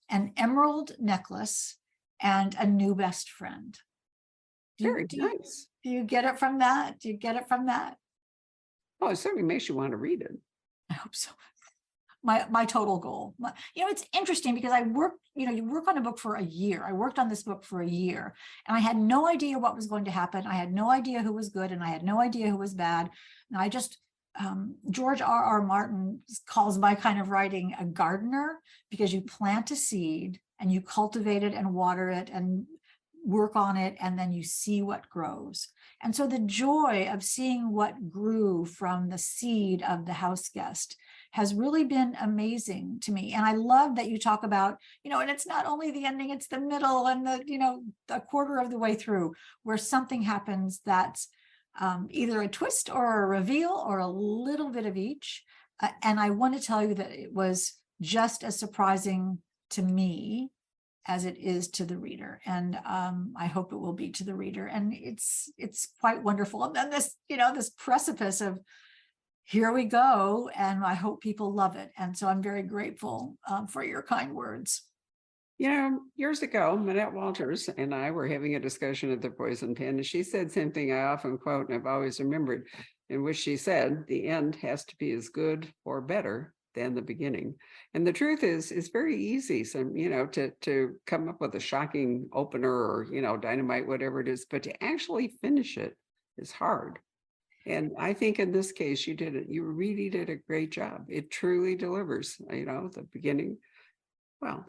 an emerald necklace, and a new best friend. Very nice. Do you get it from that? Do you get it from that? Oh, it certainly makes you want to read it. I hope so. My total goal. It's interesting because I worked, you work on a book for a year. I worked on this book for a year and I had no idea what was going to happen. I had no idea who was good and I had no idea who was bad. And I just, George R.R. Martin calls my kind of writing a gardener, because you plant a seed and you cultivate it and water it and work on it, and then you see what grows. And so the joy of seeing what grew from the seed of the house guest has really been amazing to me. And I love that you talk about, and it's not only the ending, it's the middle and a quarter of the way through where something happens that's either a twist or a reveal or a little bit of each. And I want to tell you that it was just as surprising to me as it is to the reader. And I hope it will be to the reader. And it's quite wonderful. And then this precipice of here we go. And I hope people love it. And so I'm very grateful for your kind words. Years ago, Minette Walters and I were having a discussion at the Poison Pen, and she said something I often quote, and I've always remembered, in which she said, the end has to be as good or better than the beginning. And the truth is, it's very easy, to come up with a shocking opener or, dynamite, whatever it is, but to actually finish it is hard. And I think in this case, you did it. You really did a great job. It truly delivers, the beginning. Well,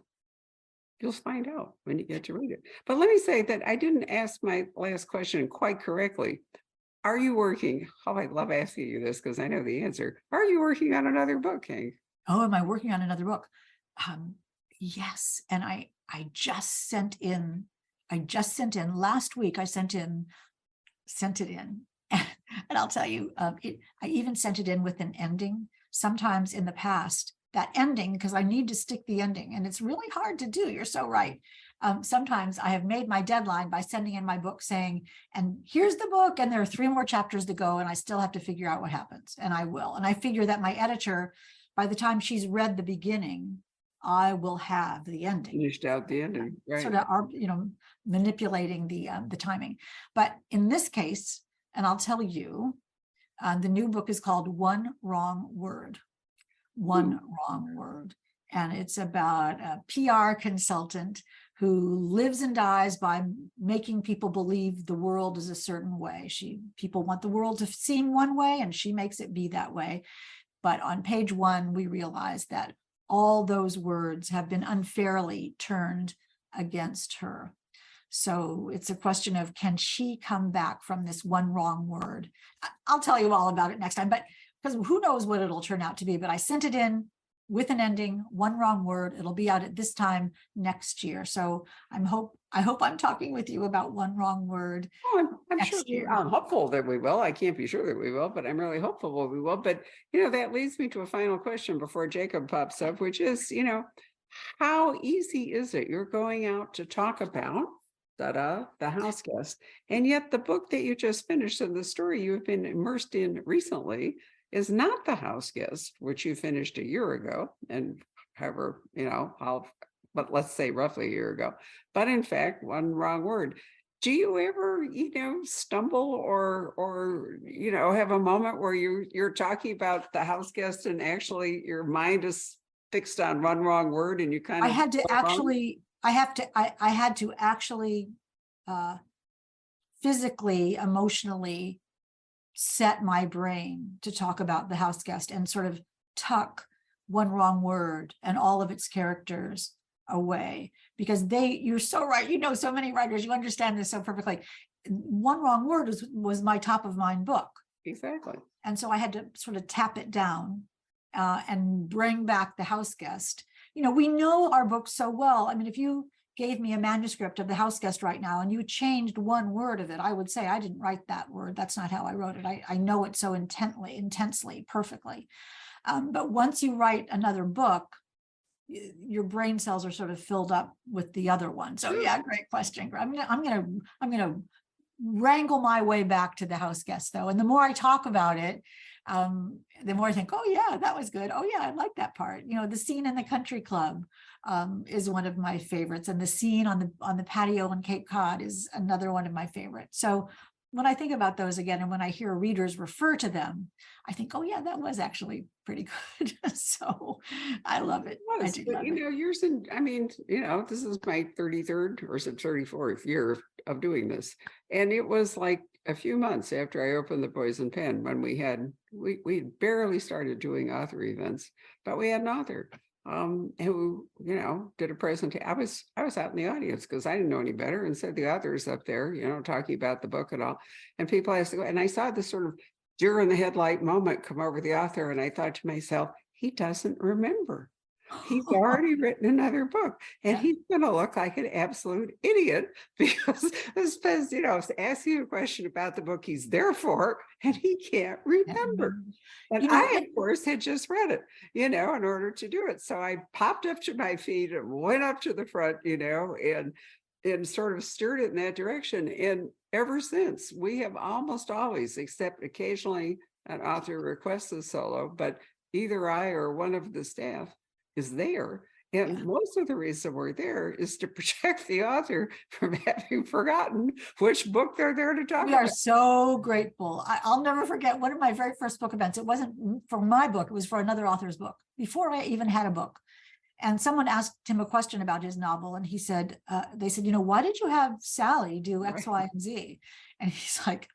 you'll find out when you get to read it. But let me say that I didn't ask my last question quite correctly. Are you working? Oh, I love asking you this because I know the answer. Are you working on another book, Hank? Oh, am I working on another book? Yes. And I just sent in last week. I sent it in. And I'll tell you, I even sent it in with an ending. Sometimes in the past, that ending, because I need to stick the ending, and it's really hard to do. You're so right. Sometimes I have made my deadline by sending in my book saying, and here's the book, and there are 3 more chapters to go, and I still have to figure out what happens, and I will. And I figure that my editor, by the time she's read the beginning, I will have the ending. Finished out the ending, right? Sort of, manipulating the timing. But in this case, and I'll tell you, the new book is called One Wrong Word. One Wrong Word. And it's about a PR consultant who lives and dies by making people believe the world is a certain way. People want the world to seem one way, and she makes it be that way. But on page 1, we realize that all those words have been unfairly turned against her. So it's a question of, can she come back from this one wrong word? I'll tell you all about it next time, but because who knows what it'll turn out to be. But I sent it in with an ending, One Wrong Word. It'll be out at this time next year. So I hope I'm talking with you about One Wrong Word. Oh, I'm sure I'm hopeful that we will. I can't be sure that we will, but I'm really hopeful that we will. But that leads me to a final question before Jacob pops up, which is, how easy is it? You're going out to talk about the house guest, and yet the book that you just finished and the story you've been immersed in recently is not the house guest, which you finished a year ago, and however, but let's say roughly a year ago. But in fact, One Wrong Word. Do you ever, stumble or have a moment where you're talking about the house guest and actually your mind is fixed on One Wrong Word and you kind of I had to actually physically, emotionally set my brain to talk about the house guest and sort of tuck One Wrong Word and all of its characters away, because you're so right. So many writers, you understand this so perfectly. One Wrong Word was my top of mind book. Exactly. And so I had to sort of tap it down and bring back the house guest. We know our books so well. I mean, if you gave me a manuscript of the house guest right now and you changed one word of it, I would say, I didn't write that word. That's not how I wrote it. I know it so intensely, perfectly. But once you write another book, your brain cells are sort of filled up with the other one. So yeah, great question. I'm gonna wrangle my way back to the house guest though. And the more I talk about it, the more I think, oh yeah, that was good. Oh yeah, I like that part. You know, the scene in the country club is one of my favorites, and the scene on the patio in Cape Cod is another one of my favorites. So when I think about those again, and when I hear readers refer to them, I think, oh yeah, that was actually pretty good. So I love it. I Was, do but love you it. know, years and I mean, you know, this is my 33rd or some 34th year of doing this. And it was like a few months after I opened the Poison Pen when we barely started doing author events, but we had an author who, you know, did a presentation. I was out in the audience because I didn't know any better, and said the author's up there, you know, talking about the book and all. And people asked, and I saw this sort of deer in the headlight moment come over the author, and I thought to myself, he doesn't remember. He's already written another book, and Yeah. he's going to look like an absolute idiot because, you know, asking a question about the book he's there for, and he can't remember. And You know, I, of course, had just read it, you know, in order to do it. So I popped up to my feet and went up to the front, you know, and sort of steered it in that direction. And ever since, we have almost always, except occasionally an author requests a solo, but either I or one of the staff is there. And yeah. most of the reason we're there is to protect the author from having forgotten which book they're there to talk We are about. so grateful. I'll never forget one of my very first book events. It wasn't for my book, it was for another author's book before I even had a book. And someone asked him a question about his novel, and he said, they said, you know, why did you have Sally do X, Right. Y, and Z? And he's like,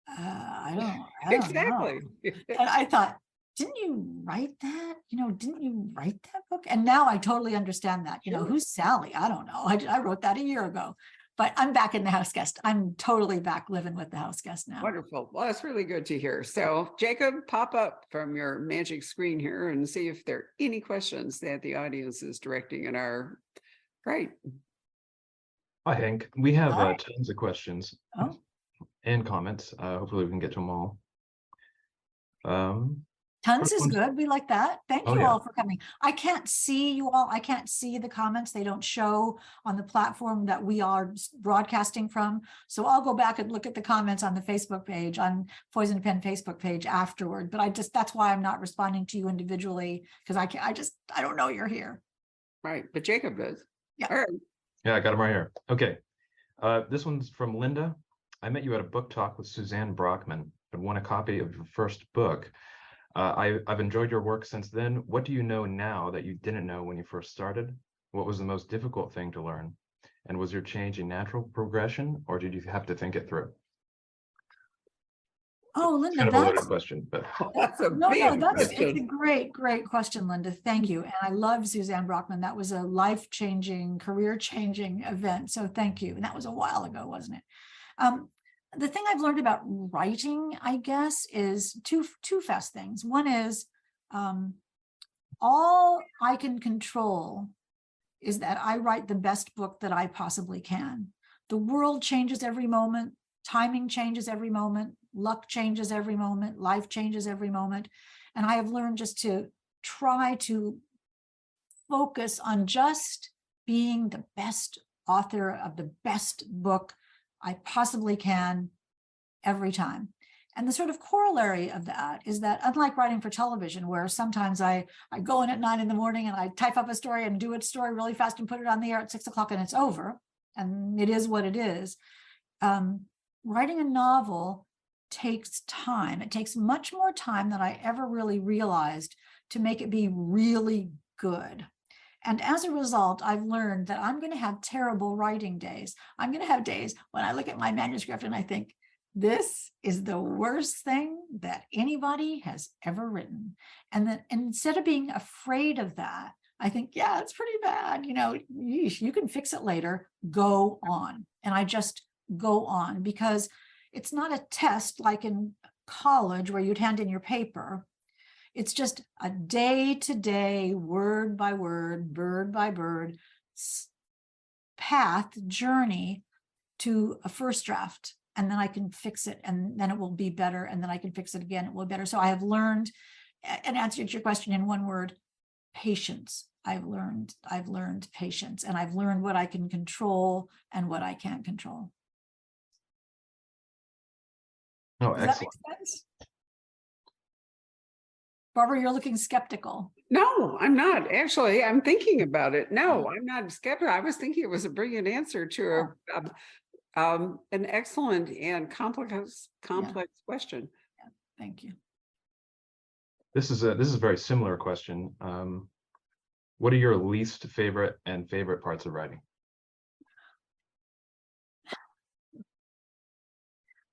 I don't know. Exactly. And I thought, didn't you write that? You know, didn't you write that book? And now I totally understand that. You know, Sure. who's Sally? I don't know. I wrote that a year ago, but I'm back in the house guest. I'm totally back living with the house guest now. Wonderful. Well, that's really good to hear. So, Jacob, pop up from your magic screen here and see if there are any questions that the audience is directing in our. Great. Hi, Hank. We have Hi. tons of questions Oh. and comments. Hopefully we can get to them all. Tons First is one's- good. We like that. Thank Oh, you yeah. all for coming. I can't see you all. I can't see the comments. They don't show on the platform that we are broadcasting from. So I'll go back and look at the comments on the Facebook page, on Poison Pen Facebook page afterward. But that's why I'm not responding to you individually, because I don't know you're here. Right. But Jacob does. Yeah. All right. Yeah, I got them right here. Okay. This one's from Linda. I met you at a book talk with Suzanne Brockman and won a copy of your first book. I've enjoyed your work since then. What do you know now that you didn't know when you first started? What was the most difficult thing to learn? And was your change a natural progression, or did you have to think it through? Oh, It's Linda, kind of a loaded that's question, but That's a no, big it's a question. great question, Linda. Thank you. And I love Suzanne Brockman. That was a life-changing, career-changing event. So thank you. And that was a while ago, wasn't it? The thing I've learned about writing, I guess, is two fast things. One is all I can control is that I write the best book that I possibly can. The world changes every moment. Timing changes every moment. Luck changes every moment. Life changes every moment. And I have learned just to try to focus on just being the best author of the best book I possibly can every time. And the sort of corollary of that is that, unlike writing for television, where sometimes I go in at 9 in the morning and I type up a story and do a story really fast and put it on the air at 6 o'clock and it's over, and it is what it is. Writing a novel takes time. It takes much more time than I ever really realized to make it be really good. And as a result, I've learned that I'm going to have terrible writing days. I'm going to have days when I look at my manuscript and I think, this is the worst thing that anybody has ever written. And then instead of being afraid of that, I think, yeah, it's pretty bad. You know, you can fix it later. Go on. And I just go on, because it's not a test like in college where you'd hand in your paper. It's just a day-to-day, word by word, bird by bird path, journey to a first draft. And then I can fix it, and then it will be better. And then I can fix it again, it will be better. So I have learned, and answered your question in one word, patience. I've learned patience, and I've learned what I can control and what I can't control. oh, Does that make excellent. sense? Barbara, you're looking skeptical. No, I'm not. Actually, I'm thinking about it. No, I'm not skeptical. I was thinking it was a brilliant answer to an excellent and complex question. Thank you. This is a very similar question. What are your least favorite and favorite parts of writing?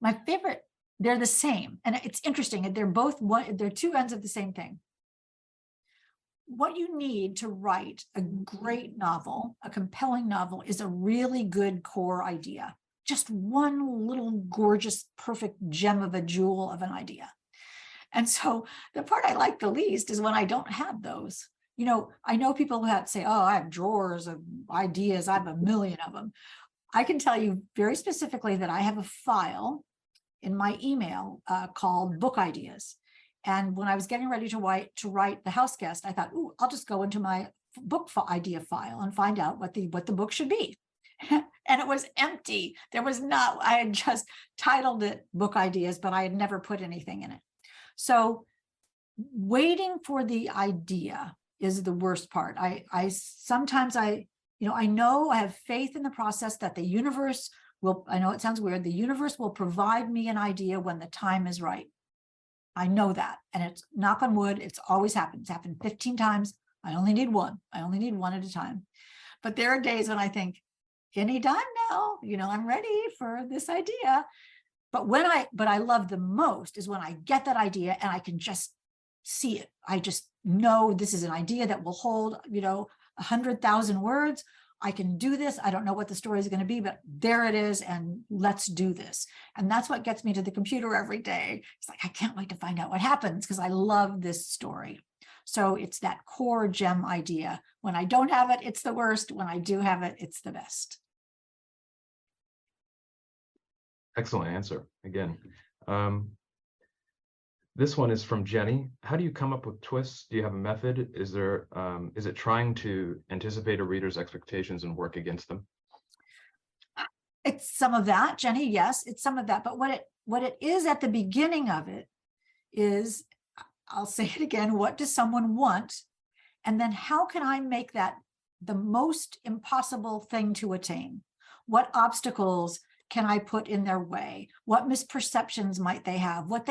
My favorite, they're the same. And it's interesting. They're both they're two ends of the same thing. What you need to write a great novel, a compelling novel, is a really good core idea. Just one little gorgeous, perfect gem of a jewel of an idea. And so the part I like the least is when I don't have those. You know, I know people that say, oh, I have drawers of ideas. I have a million of them. I can tell you very specifically that I have a file in my email called book ideas. And when I was getting ready to write The House Guest, I thought, ooh, I'll just go into my book idea file and find out what the book should be. And it was empty. There was not, I had just titled it Book Ideas, but I had never put anything in it. So waiting for the idea is the worst part. Sometimes I know I have faith in the process that the universe will, I know it sounds weird, the universe will provide me an idea when the time is right. I know that. And it's, knock on wood, it's always happened. It's happened 15 times. I only need one. I only need one at a time. But there are days when I think, anytime now, I'm ready for this idea. But I love the most is when I get that idea and I can just see it. I just know this is an idea that will hold, 100,000 words. I can do this. I don't know what the story is going to be, but there it is. And let's do this. And that's what gets me to the computer every day. It's like, I can't wait to find out what happens because I love this story. So it's that core gem idea. When I don't have it, it's the worst. When I do have it, it's the best. Excellent answer again. This one is from Jenny. How do you come up with twists? Do you have a method? Is it trying to anticipate a reader's expectations and work against them? It's some of that, Jenny. Yes, it's some of that. But what it is at the beginning of it is, I'll say it again, what does someone want? And then how can I make that the most impossible thing to attain? What obstacles can I put in their way? What misperceptions might they have? What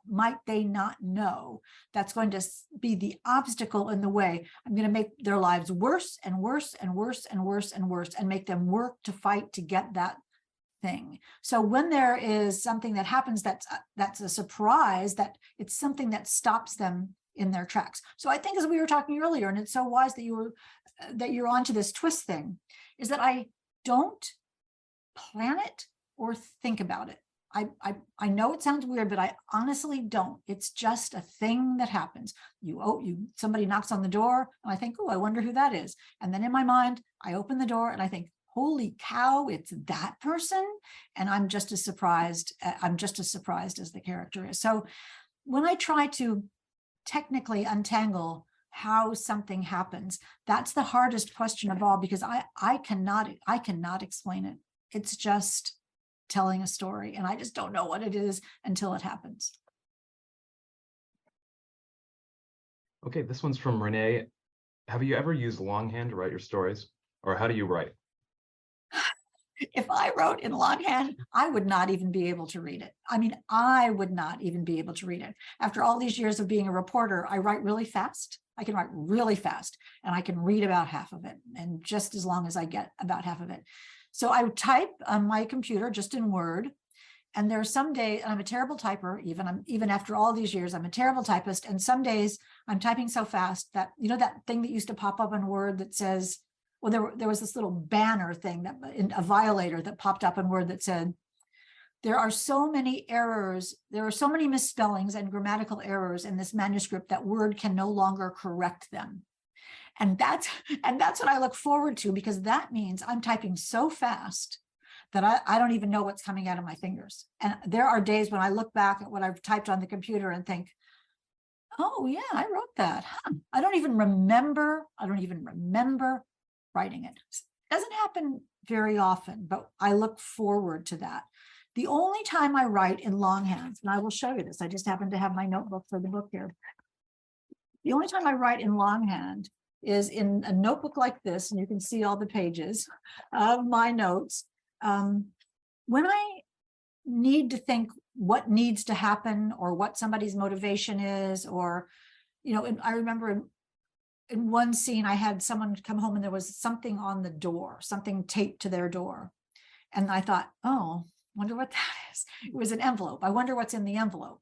might they not know that's going to be the obstacle in the way? I'm going to make their lives worse and worse and worse and worse and worse and make them work to fight to get that thing. So when there is something that happens that's a surprise, that it's something that stops them in their tracks. So I think, as we were talking earlier, and it's so wise that you're onto this twist thing, is that I don't plan it or think about it. I know it sounds weird, but I honestly don't. It's just a thing that happens. Somebody knocks on the door and I think, oh, I wonder who that is. And then in my mind, I open the door and I think, holy cow, it's that person. And I'm just as surprised as the character is. So when I try to technically untangle how something happens, that's the hardest question of all, because I cannot explain it. It's just telling a story, and I just don't know what it is until it happens. Okay, this one's from Renee. Have you ever used longhand to write your stories, or how do you write? If I wrote in longhand, I would not even be able to read it. I mean, I would not even be able to read it. After all these years of being a reporter, I write really fast. I can write really fast, and I can read about half of it, and just as long as I get about half of it. So I would type on my computer just in Word, and there are some days, and I'm a terrible typer, even after all these years, I'm a terrible typist, and some days I'm typing so fast that, that thing that used to pop up in Word that says, well, there was this little banner thing, a violator that popped up in Word that said, there are so many errors, there are so many misspellings and grammatical errors in this manuscript that Word can no longer correct them. And that's what I look forward to, because that means I'm typing so fast that I don't even know what's coming out of my fingers. And there are days when I look back at what I've typed on the computer and think, oh yeah, I wrote that. I don't even remember writing it. It doesn't happen very often, but I look forward to that. The only time I write in longhand, and I will show you this, I just happen to have my notebook for the book here. The only time I write in longhand is in a notebook like this, and you can see all the pages of my notes. When I need to think what needs to happen or what somebody's motivation is, or, and I remember in one scene, I had someone come home and there was something on the door, something taped to their door. And I thought, oh, wonder what that is. It was an envelope. I wonder what's in the envelope.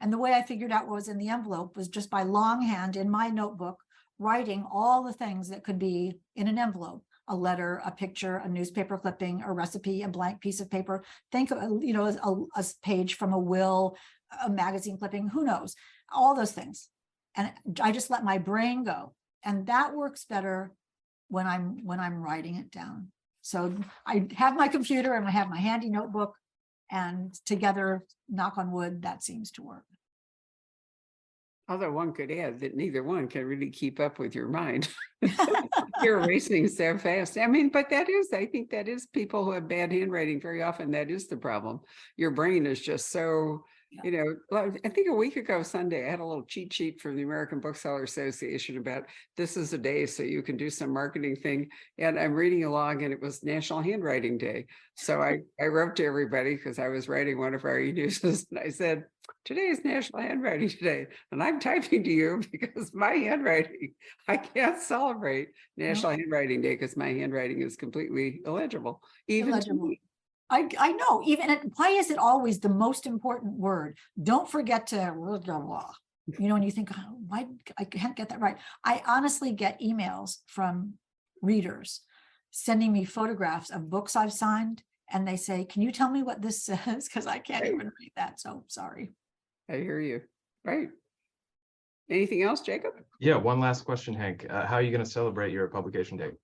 And the way I figured out what was in the envelope was just by longhand in my notebook, writing all the things that could be in an envelope: a letter, a picture, a newspaper clipping, a recipe, a blank piece of paper. Think of, a page from a will, a magazine clipping, who knows, all those things. And I just let my brain go. And that works better when I'm writing it down. So I have my computer and I have my handy notebook, and together, knock on wood, that seems to work. Although one could add that neither one can really keep up with your mind. You're racing so fast. I mean, but I think that is people who have bad handwriting. Very often that is the problem. Your brain is just so, I think a week ago Sunday, I had a little cheat sheet from the American Bookseller Association about this is a day so you can do some marketing thing. And I'm reading along, and it was National Handwriting Day. So I wrote to everybody because I was writing one of our e-newses, and I said, today is National Handwriting Day, and I'm typing to you because my handwriting, I can't celebrate National Handwriting Day because my handwriting is completely illegible. Even to me. I know, why is it always the most important word? Don't forget to, and you think, oh, why I can't get that right. I honestly get emails from readers sending me photographs of books I've signed, and they say, can you tell me what this says? Because I can't even read that. So sorry. I hear you. Right. Anything else, Jacob? Yeah, one last question, Hank. How are you going to celebrate your publication date?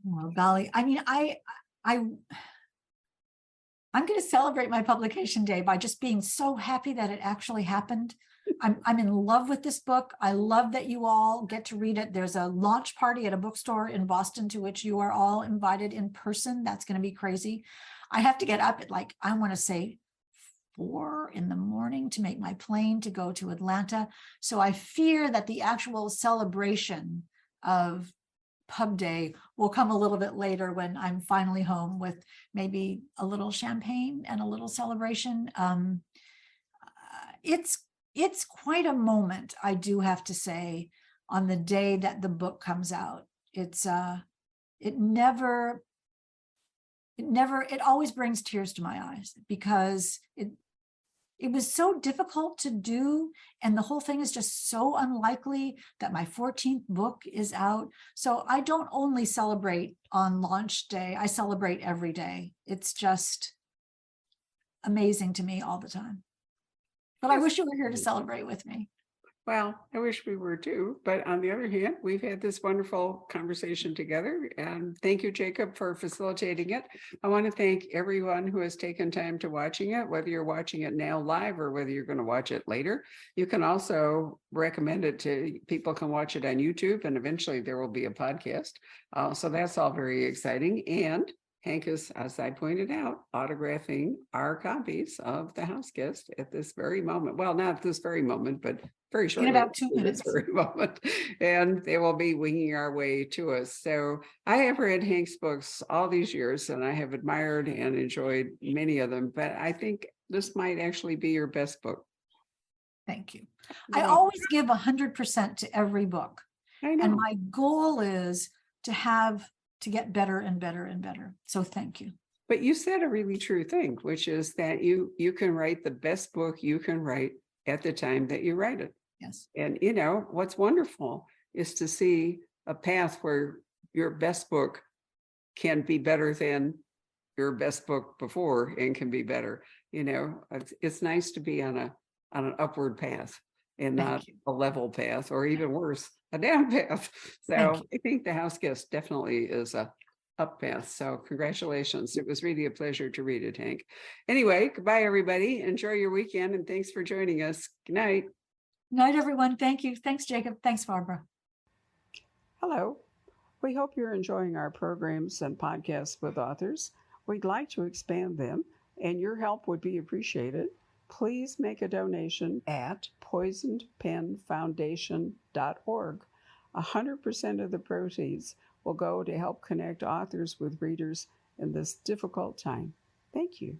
Oh, golly. I mean, I'm going to celebrate my publication day by just being so happy that it actually happened. I'm in love with this book. I love that you all get to read it. There's a launch party at a bookstore in Boston to which you are all invited in person. That's going to be crazy. I have to get up at I want to say 4 a.m. to make my plane to go to Atlanta. So I fear that the actual celebration of Pub Day will come a little bit later when I'm finally home with maybe a little champagne and a little celebration. It's quite a moment, I do have to say, on the day that the book comes out. It always brings tears to my eyes because it was so difficult to do. And the whole thing is just so unlikely that my 14th book is out. So I don't only celebrate on launch day, I celebrate every day. It's just amazing to me all the time. But I wish you were here to celebrate with me. Well, I wish we were too. But on the other hand, we've had this wonderful conversation together. And thank you, Jacob, for facilitating it. I want to thank everyone who has taken time to watching it, whether you're watching it now live or whether you're going to watch it later. You can also recommend it to people, can watch it on YouTube, and eventually there will be a podcast. So that's all very exciting. And Hank is, as I pointed out, autographing our copies of The House Guest at this very moment. Well, not this very moment, but very shortly. In about 2 minutes. This very moment. And they will be winging our way to us. So I have read Hank's books all these years, and I have admired and enjoyed many of them. But I think this might actually be your best book. Thank you. I always give 100% to every book. I know. And my goal is to get better and better and better. So thank you. But you said a really true thing, which is that you can write the best book you can write at the time that you write it. Yes. And what's wonderful is to see a path where your best book can be better than your best book before and can be better. It's nice to be on an upward path and not a level path, or even worse, a down path. So I think The House Guest definitely is a up path. So congratulations. It was really a pleasure to read it, Hank. Anyway, goodbye, everybody. Enjoy your weekend, and thanks for joining us. Good night. Night, everyone. Thank you. Thanks, Jacob. Thanks, Barbara. Hello. We hope you're enjoying our programs and podcasts with authors. we'd like to expand them, and your help would be appreciated. Please make a donation at poisonedpenfoundation.org. 100% of the proceeds will go to help connect authors with readers in this difficult time. Thank you.